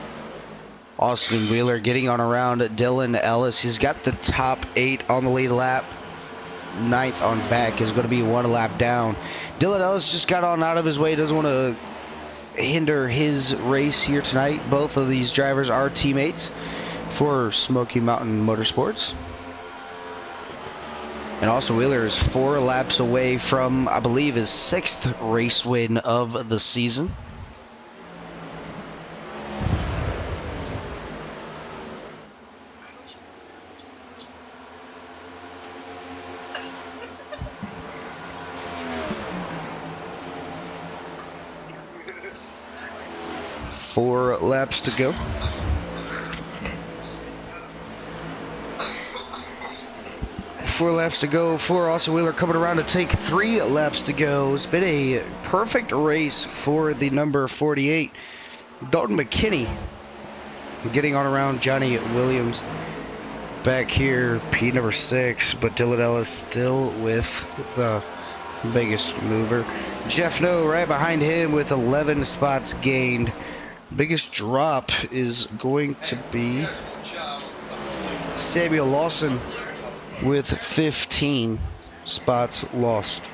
Austin Wheeler getting on around Dylan Ellis. He's got the top 8 on the lead lap. 9th on back is going to be 1 lap down. Dylan Ellis just got on out of his way. Doesn't want to hinder his race here tonight. Both of these drivers are teammates for Smoky Mountain Motorsports. And Austin Wheeler is 4 laps away from, I believe, his 6th race win of the season. Four laps to go. Four laps to go for Austin Wheeler, coming around to take 3 laps to go. It's been a perfect race for the number 48. Dalton McKinney getting on around Johnny Williams back here, P number 6, but Dylan Ellis still with the biggest mover. Jeff No right behind him with 11 spots gained. Biggest drop is going to be Samuel Lawson with 15 spots lost.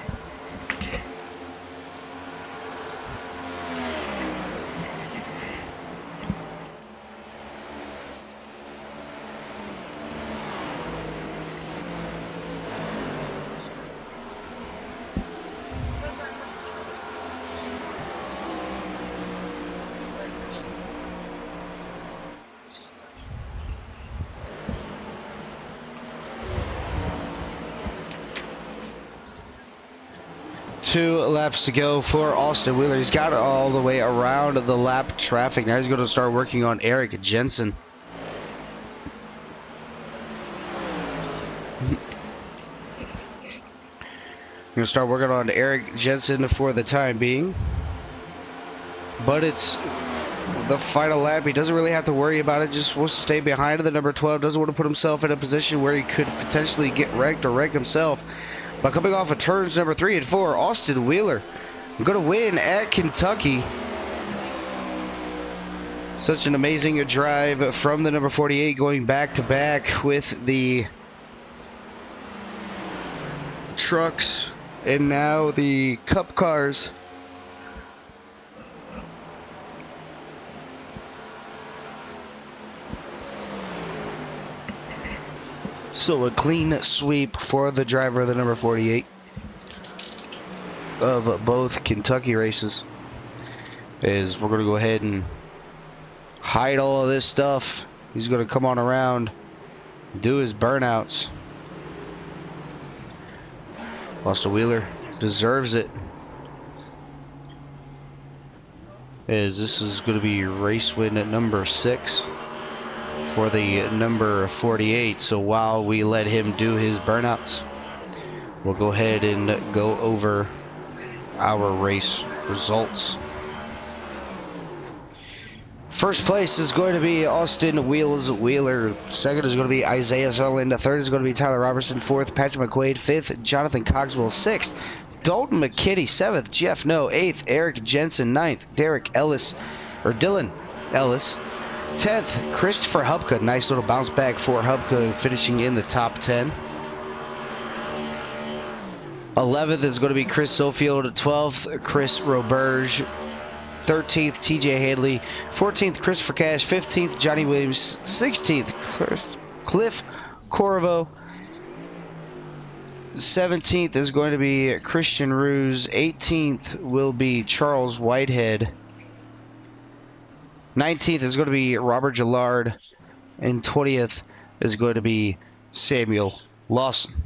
Two laps to go for Austin Wheeler. He's got it all the way around the lap traffic. Now he's going to start working on Eric Jensen. Going to start working on Eric Jensen for the time being. But it's the final lap. He doesn't really have to worry about it. Just wants to stay behind the number 12. Doesn't want to put himself in a position where he could potentially get wrecked or wreck himself. By coming off of turns number 3 and 4, Austin Wheeler going to win at Kentucky. Such an amazing drive from the number 48, going back to back with the trucks and now the Cup cars. So a clean sweep for the driver of the number 48 of both Kentucky races. Is we're going to go ahead and hide all of this stuff. He's going to come on around, do his burnouts. Austin Wheeler deserves it. As this is going to be race win at number 6. For the number 48. So while we let him do his burnouts, we'll go ahead and go over our race results. First place is going to be Austin Wheeler. Second is going to be Isaiah Sutherland. Third is going to be Tyler Robertson. Fourth, Patrick McQuaid. Fifth, Jonathan Cogswell. Sixth, Dalton McKinney. Seventh, Jeff No. Eighth, Eric Jensen. Ninth, Dylan Ellis. 10th, Christopher Hubka. Nice little bounce back for Hubka, finishing in the top 10. 11th is going to be Chris Sofield. 12th, Chris Roberge. 13th, TJ Hadley. 14th, Christopher Cash. 15th, Johnny Williams. 16th, Cliff Corvo. 17th is going to be Christian Ruse. 18th will be Charles Whitehead. 19th is going to be Robert Gillard, and 20th is going to be Samuel Lawson.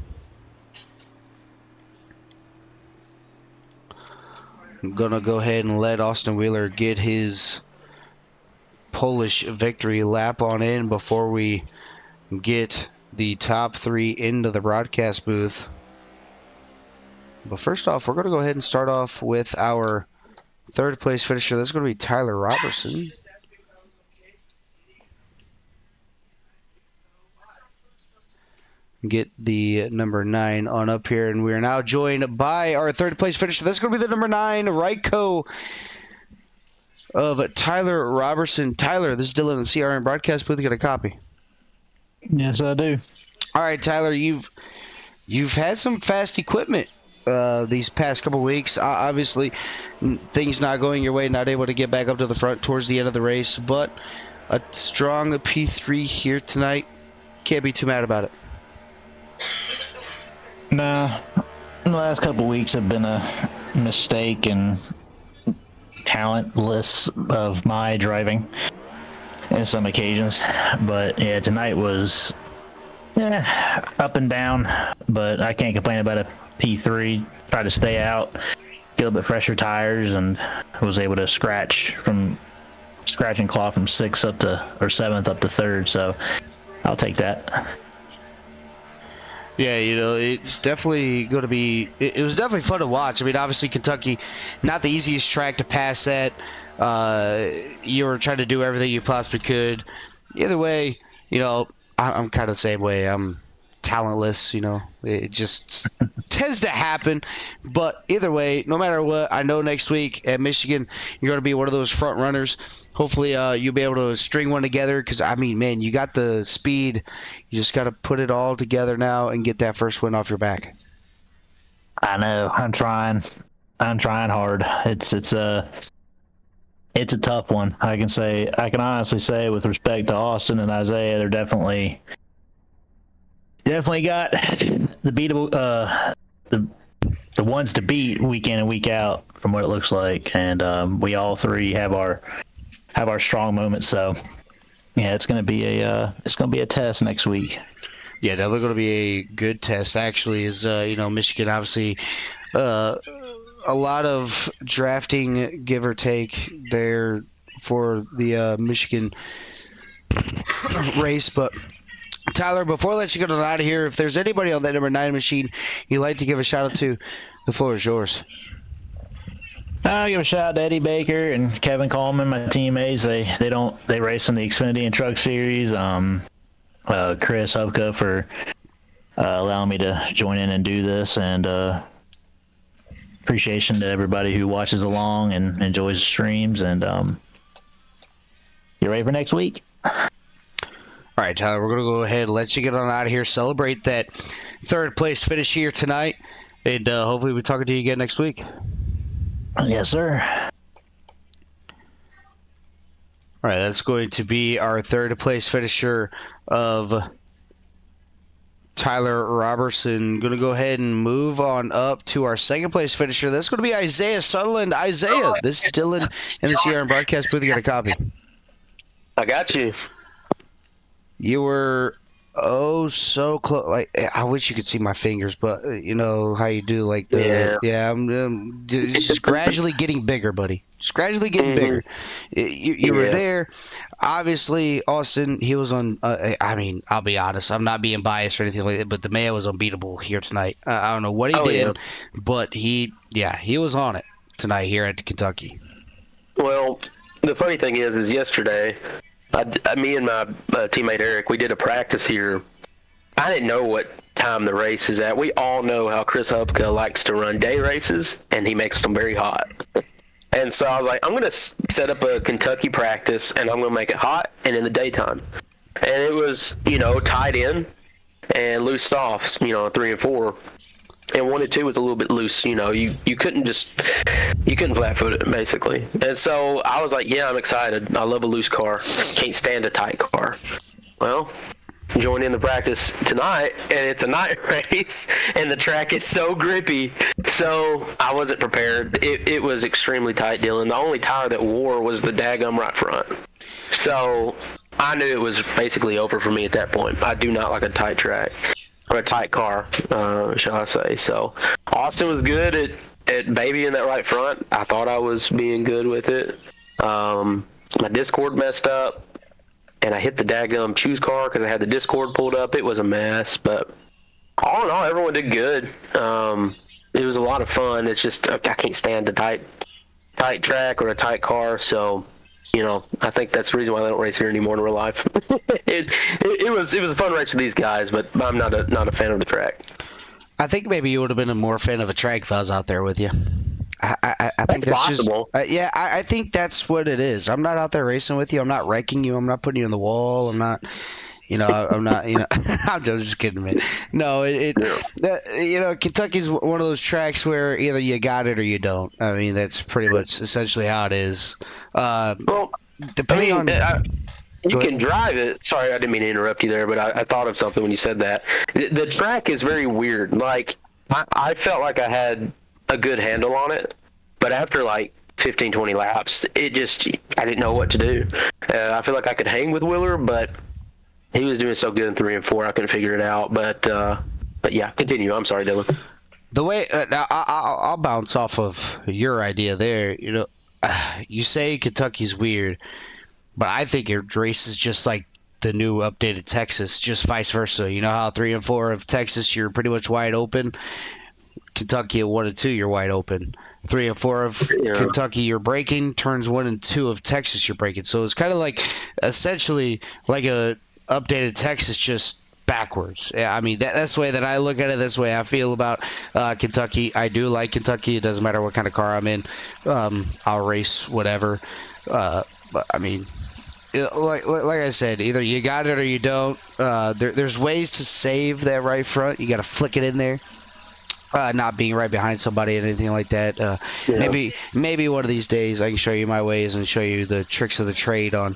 I'm going to go ahead and let Austin Wheeler get his Polish victory lap on in before we get the top 3 into the broadcast booth. But first off, we're going to go ahead and start off with our third place finisher. That's going to be Tyler Robertson. Get the number 9 on up here, and we are now joined by our third place finisher. That's going to be the number 9 Ryko of Tyler Robertson. Tyler, this is Dylan in the CRM broadcast booth. Get a copy. Yes, I do. All right, Tyler, you've had some fast equipment these past couple weeks. Obviously, things not going your way, not able to get back up to the front towards the end of the race, but a strong P3 here tonight. Can't be too mad about it. Nah, the last couple weeks have been a mistake and talentless of my driving in some occasions. But yeah, tonight was up and down, but I can't complain about a P3. Tried to stay out, get a little bit fresher tires, and was able to scratch and claw from 7th up to 3rd. So I'll take that. Yeah, it's definitely going to be. It was definitely fun to watch. I mean, obviously Kentucky, not the easiest track to pass at. You were trying to do everything you possibly could. Either way, I'm kind of the same way. I'm talentless. It just tends to happen. But either way, no matter what, I know next week at Michigan, you're going to be one of those front runners. Hopefully, you'll be able to string one together because, I mean, man, you got the speed. You just got to put it all together now and get that first win off your back. I know. I'm trying hard. It's a tough one. I can honestly say with respect to Austin and Isaiah, they're definitely got the beatable, the ones to beat week in and week out from what it looks like, and we all three have our strong moments. So yeah, it's gonna be a test next week. Yeah, definitely going to be a good test. Actually, is Michigan obviously a lot of drafting, give or take, there for the Michigan race, but. Tyler, before I let you get out of here, if there's anybody on that number 9 machine you'd like to give a shout out to, the floor is yours. I'll give a shout out to Eddie Baker and Kevin Coleman, my teammates. They race in the Xfinity and Truck Series. Chris Hubka for allowing me to join in and do this, and appreciation to everybody who watches along and enjoys the streams. And get ready for next week. All right, Tyler, we're going to go ahead and let you get on out of here, celebrate that 3rd place finish here tonight, and hopefully we'll be talking to you again next week. Yes, sir. All right, that's going to be our 3rd place finisher of Tyler Robertson. Going to go ahead and move on up to our 2nd place finisher. That's going to be Isaiah Sutherland. Isaiah, this is Dylan in the CRM broadcast booth. You got a copy. I got you. You were so close. Like, I wish you could see my fingers, but you know how you do. Like I'm just gradually getting bigger, buddy. Just gradually getting bigger. You were there. Obviously, Austin. He was on. I mean, I'll be honest. I'm not being biased or anything like that. But the man was unbeatable here tonight. I don't know what he did, but he was on it tonight here at Kentucky. Well, the funny thing is yesterday. Me and my teammate Eric, we did a practice here. I didn't know what time the race is at. We all know how Chris Hubka likes to run day races, and he makes them very hot. And so I was like, I'm going to set up a Kentucky practice, and I'm going to make it hot and in the daytime. And it was, tied in and loosed off, 3 and 4. And 1 and 2 was a little bit loose, you couldn't flat foot it, basically. And so I was like, yeah, I'm excited. I love a loose car. Can't stand a tight car. Well, joined in the practice tonight, and it's a night race, and the track is so grippy. So I wasn't prepared. It was extremely tight, Dylan. The only tire that wore was the daggum right front. So I knew it was basically over for me at that point. I do not like a tight track. Or a tight car, shall I say. So Austin was good at babying that right front. I thought I was being good with it. My Discord messed up, and I hit the daggum choose car because I had the Discord pulled up. It was a mess, but all in all, everyone did good. It was a lot of fun. It's just I can't stand a tight track or a tight car, so... I think that's the reason why I don't race here anymore in real life. It was a fun race with these guys, but I'm not a fan of the track. I think maybe you would have been a more fan of a track if I was out there with you. I think that's possible. Just I think that's what it is. I'm not out there racing with you. I'm not wrecking you. I'm not putting you in the wall. I'm not. I'm not. I'm just kidding, man. No, Kentucky's one of those tracks where either you got it or you don't. I mean, that's pretty much essentially how it is. Depending on. You can drive it. Sorry, I didn't mean to interrupt you there, but I thought of something when you said that. The track is very weird. Like, I felt like I had a good handle on it, but after like 15, 20 laps, I didn't know what to do. I feel like I could hang with Wheeler, but he was doing so good in 3 and 4, I couldn't figure it out. But yeah, continue. I'm sorry, Dylan. The way now I'll bounce off of your idea there. You know, you say Kentucky's weird, but I think your race is just like the new updated Texas, just vice versa. You know how 3 and 4 of Texas, you're pretty much wide open. Kentucky at 1 and 2, you're wide open. 3 and 4 of Kentucky, you're braking. Turns 1 and 2 of Texas, you're braking. So it's kind of like essentially like a updated Texas, just backwards. I mean, that's the way that I look at it. That's the way I feel about Kentucky. I do like Kentucky. It doesn't matter what kind of car I'm in. I'll race whatever. But I mean, like I said, either you got it or you don't. There's ways to save that right front. You got to flick it in there. Not being right behind somebody or anything like that. Maybe one of these days I can show you my ways and show you the tricks of the trade on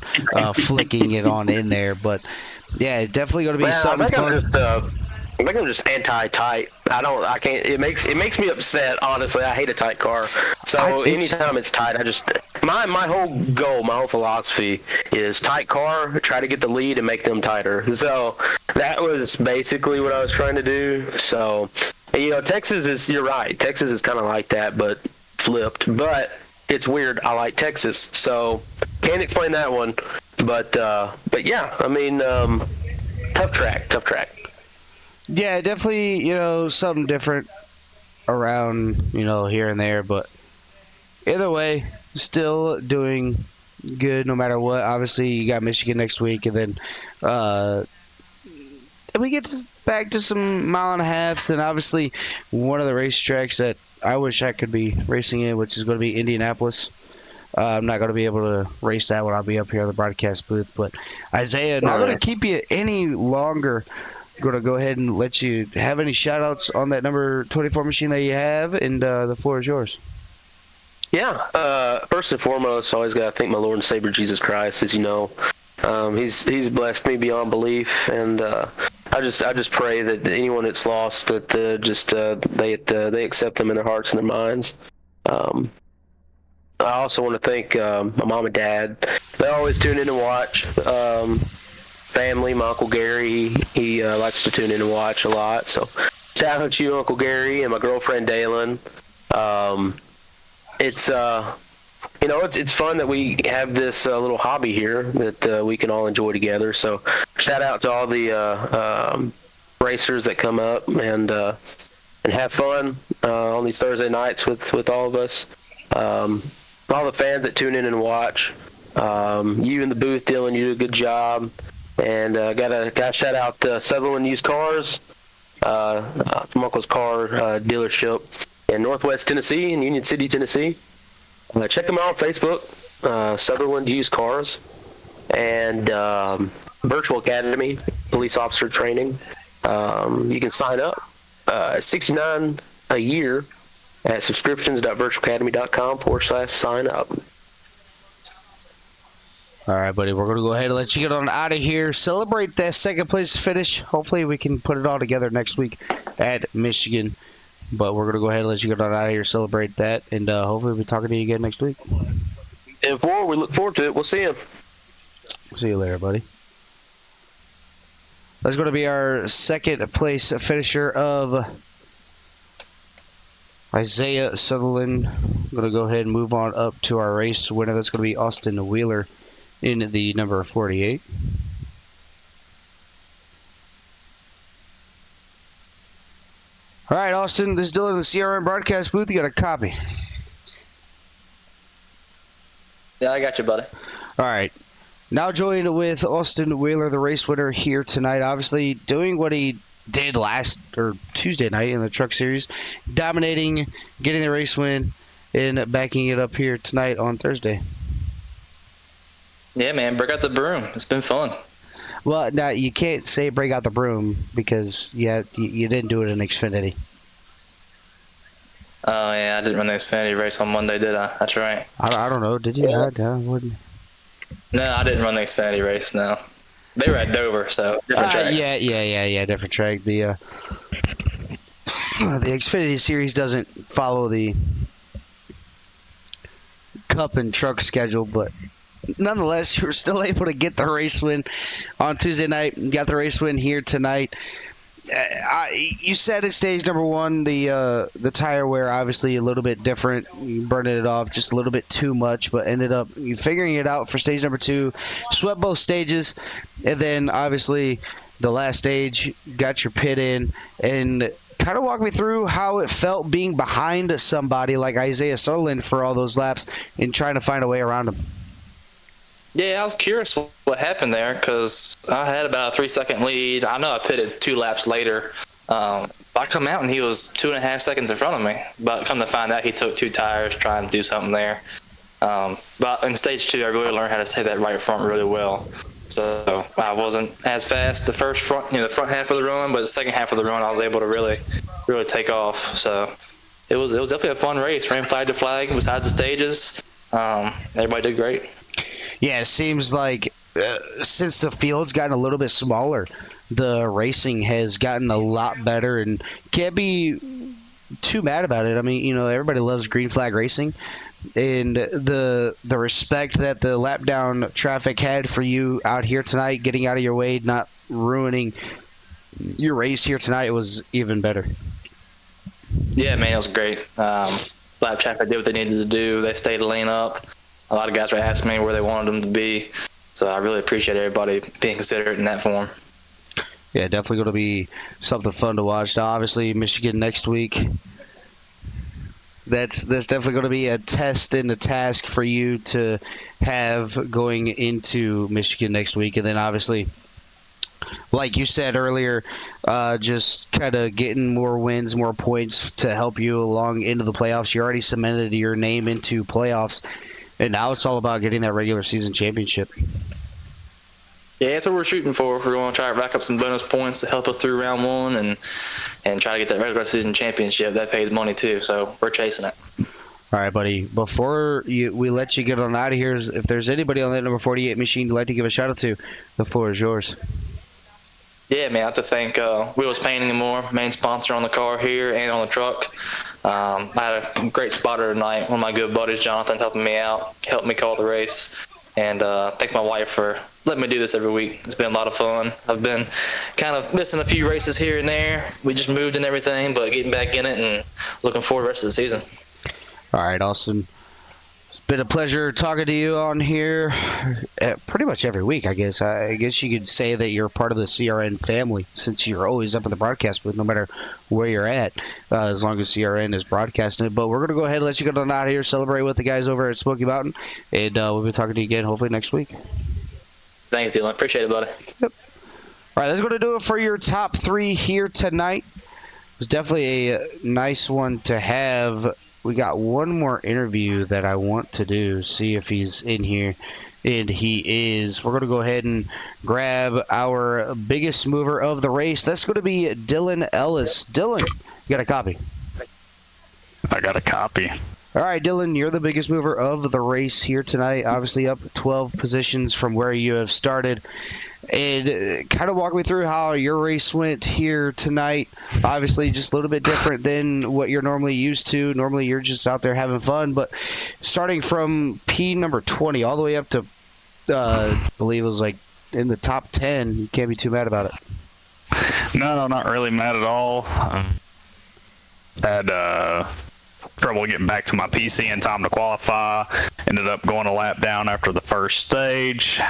flicking it on in there. But yeah, definitely going to be something fun. I think I'm just anti-tight. I can't. It makes me upset. Honestly, I hate a tight car. So anytime it's tight, my whole goal, my whole philosophy is tight car. Try to get the lead and make them tighter. So that was basically what I was trying to do. So. You know, you're right. Texas is kind of like that, but flipped. But it's weird. I like Texas, so can't explain that one. But yeah, I mean, tough track. Yeah, definitely, you know, something different around, you know, here and there. But either way, still doing good no matter what. Obviously, you got Michigan next week, and then we get back to some mile and a halves, and obviously one of the racetracks that I wish I could be racing in, which is going to be Indianapolis. I'm not going to be able to race that one. I'll be up here in the broadcast booth. But Isaiah, not going to keep you any longer. Going to go ahead and let you have any shout-outs on that number 24 machine that you have, and the floor is yours. Yeah, first and foremost, I always got to thank my Lord and Savior Jesus Christ. As you know, he's blessed me beyond belief, and I just pray that anyone that's lost, that they accept them in their hearts and their minds. I also want to thank my mom and dad. They always tune in and watch. Family, my Uncle Gary, he likes to tune in and watch a lot. So shout out to you, Uncle Gary, and my girlfriend Dalen. It's it's fun that we have this little hobby here that we can all enjoy together. So shout out to all the racers that come up and have fun on these Thursday nights with all of us. All the fans that tune in and watch. You in the booth, Dylan, you do a good job. And got shout out Sutherland Used Cars, from Uncle's Car dealership in Northwest Tennessee, in Union City, Tennessee. Check them out on Facebook, Sutherland Used Cars, and Virtual Academy, Police Officer Training. You can sign up at $69 a year at subscriptions.virtualacademy.com/sign up. All right, buddy, we're going to go ahead and let you get on out of here. Celebrate that second place finish. Hopefully we can put it all together next week at Michigan. But we're going to go ahead and let you get on out of here, celebrate that, and hopefully we'll be talking to you again next week. And we look forward to it. We'll see you. See you later, buddy. That's going to be our second place finisher of Isaiah Sutherland. I'm going to go ahead and move on up to our race winner. That's going to be Austin Wheeler in the number 48. All right, Austin, this is Dylan in the CRM broadcast booth. You got a copy? Yeah, I got you, buddy. All right. Now joined with Austin Wheeler, the race winner here tonight. Obviously doing what he did Tuesday night in the Truck Series, dominating, getting the race win, and backing it up here tonight on Thursday. Yeah, man, break out the broom. It's been fun. Well, now you can't say break out the broom because you didn't do it in Xfinity. Oh, yeah, I didn't run the Xfinity race on Monday, did I? That's right. I don't know. Did you? Yeah. No, I didn't run the Xfinity race. No, they were at Dover, so different track. Yeah, different track. The Xfinity Series doesn't follow the Cup and Truck schedule, but nonetheless, you were still able to get the race win on Tuesday night. You got the race win here tonight. You said at stage number 1, the tire wear obviously a little bit different. You burning it off just a little bit too much, but ended up you figuring it out for stage number 2. Swept both stages, and then obviously the last stage got your pit in. And kind of walk me through how it felt being behind somebody like Isaiah Sutherland for all those laps and trying to find a way around him. Yeah, I was curious what happened there because I had about a 3-second lead. I know I pitted 2 laps later. I come out and he was 2.5 seconds in front of me. But come to find out, he took 2 tires trying to do something there. But in stage 2, I really learned how to save that right front really well. So I wasn't as fast the front half of the run, but the second half of the run I was able to really take off. So it was definitely a fun race. Ran flag to flag besides the stages. Everybody did great. Yeah, it seems like since the field's gotten a little bit smaller, the racing has gotten a lot better, and can't be too mad about it. I mean, everybody loves green flag racing, and the respect that the lap down traffic had for you out here tonight, getting out of your way, not ruining your race here tonight, was even better. Yeah, man, it was great. Lap traffic did what they needed to do. They stayed lane up. A lot of guys were asking me where they wanted them to be, so I really appreciate everybody being considerate in that form. Yeah, definitely going to be something fun to watch. Now, obviously, Michigan next week. That's definitely going to be a test and a task for you to have going into Michigan next week. And then, obviously, like you said earlier, just kind of getting more wins, more points to help you along into the playoffs. You already cemented your name into playoffs. And now it's all about getting that regular season championship. Yeah, that's what we're shooting for. We're going to try to rack up some bonus points to help us through round 1 and try to get that regular season championship. That pays money too, so we're chasing it. All right, buddy. Before we let you get on out of here, if there's anybody on that number 48 machine you'd like to give a shout out to, the floor is yours. Yeah, man, I have to thank Wheels Painting and More, main sponsor on the car here and on the truck. I had a great spotter tonight. One of my good buddies, Jonathan, helping me out, helped me call the race. And thanks my wife for letting me do this every week. It's been a lot of fun. I've been kind of missing a few races here and there. We just moved and everything, but getting back in it and looking forward to the rest of the season. All right, Austin. It's been a pleasure talking to you on here pretty much every week, I guess. I guess you could say that you're part of the CRN family since you're always up in the broadcast booth no matter where you're at, as long as CRN is broadcasting it. But we're going to go ahead and let you get on out of here, celebrate with the guys over at Smoky Mountain, and we'll be talking to you again hopefully next week. Thanks, Dylan. Appreciate it, buddy. Yep. All right, that's going to do it for your top 3 here tonight. It was definitely a nice one to have. We got one more interview that I want to do, see if he's in here, and he is. We're going to go ahead and grab our biggest mover of the race. That's going to be Dylan Ellis. Dylan, you got a copy? I got a copy. All right, Dylan, you're the biggest mover of the race here tonight. Obviously up 12 positions from where you have started. And kind of walk me through how your race went here tonight. Obviously just a little bit different than what you're normally used to. Normally you're just out there having fun. But starting from P number 20 all the way up to, I believe it was like in the top 10, you can't be too mad about it. No, not really mad at all. Had trouble getting back to my PC in time to qualify. Ended up going a lap down after the first stage.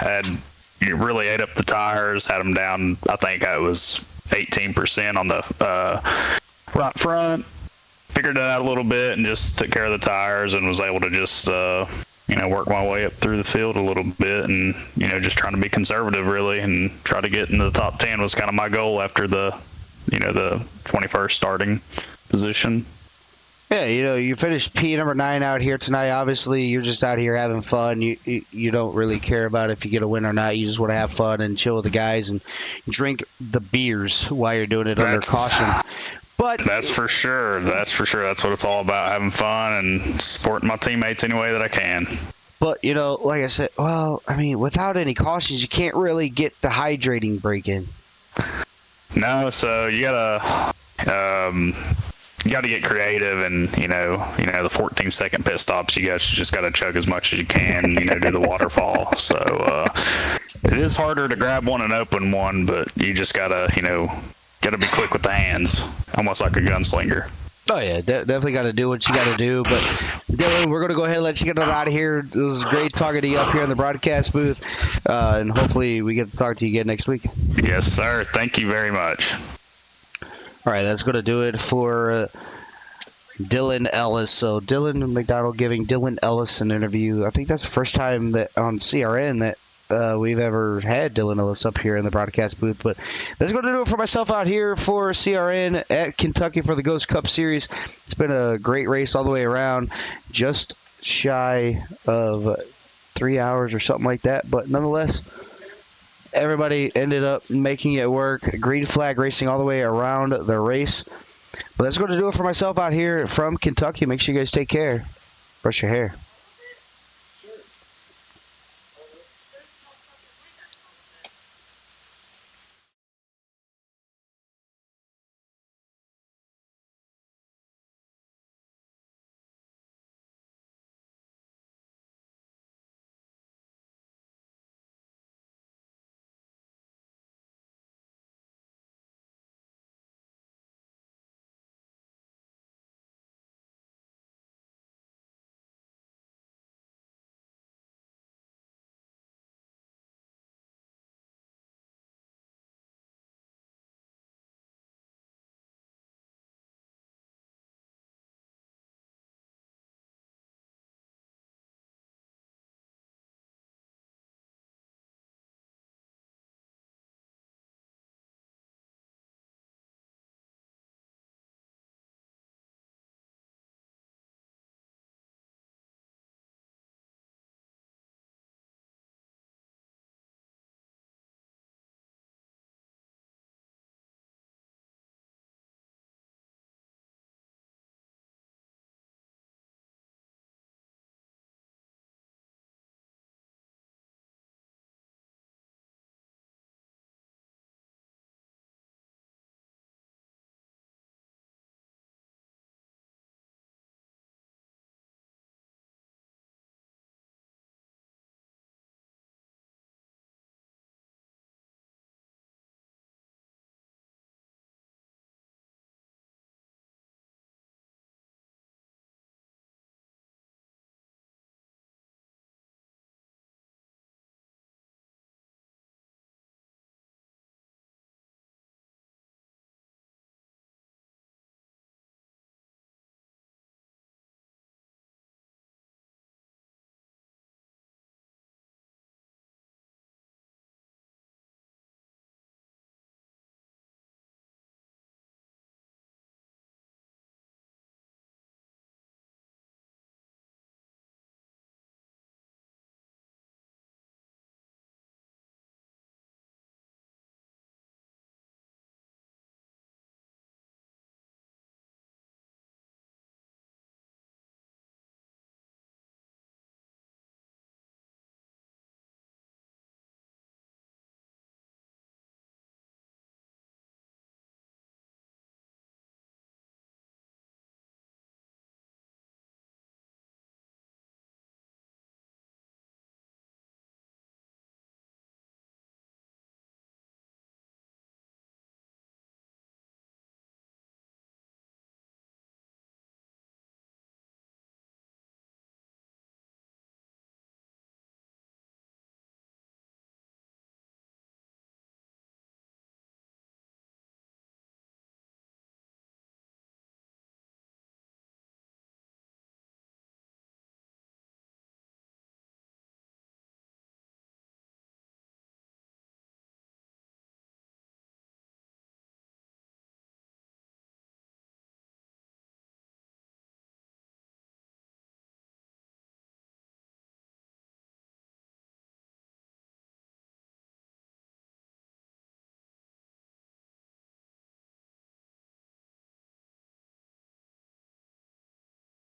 Really ate up the tires. Had them down, I think it was 18% on the right front. Figured it out a little bit and just took care of the tires and was able to just work my way up through the field a little bit and just trying to be conservative really and try to get into the top 10 was kind of my goal after the 21st starting position. Yeah, you finished P number 9 out here tonight. Obviously, you're just out here having fun. You don't really care about if you get a win or not. You just want to have fun and chill with the guys and drink the beers while you're doing it under caution. But that's for sure. That's what it's all about, having fun and supporting my teammates any way that I can. But, you know, like I said, well, I mean, without any cautions, you can't really get the hydrating break in. No, so you gotta get creative, and you know the 14-second pit stops. You guys just gotta chug as much as you can. You know, do the waterfall. So it is harder to grab one and open one, but you just gotta be quick with the hands, almost like a gunslinger. Oh, yeah, definitely got to do what you got to do. But, Dylan, we're going to go ahead and let you get on out of here. It was great talking to you up here in the broadcast booth, and hopefully we get to talk to you again next week. Yes, sir. Thank you very much. All right, that's going to do it for Dylan Ellis. So, Dylan McDonald giving Dylan Ellis an interview. I think that's the first time that on CRN that we've ever had Dylan Ellis up here in the broadcast booth. But that's going to do it for myself out here for CRN at Kentucky for the Ghost Cup Series. It's been a great race all the way around, just shy of 3 hours or something like that. But nonetheless, everybody ended up making it work. Green flag racing all the way around the race. But that's going to do it for myself out here from Kentucky. Make sure you guys take care. Brush your hair.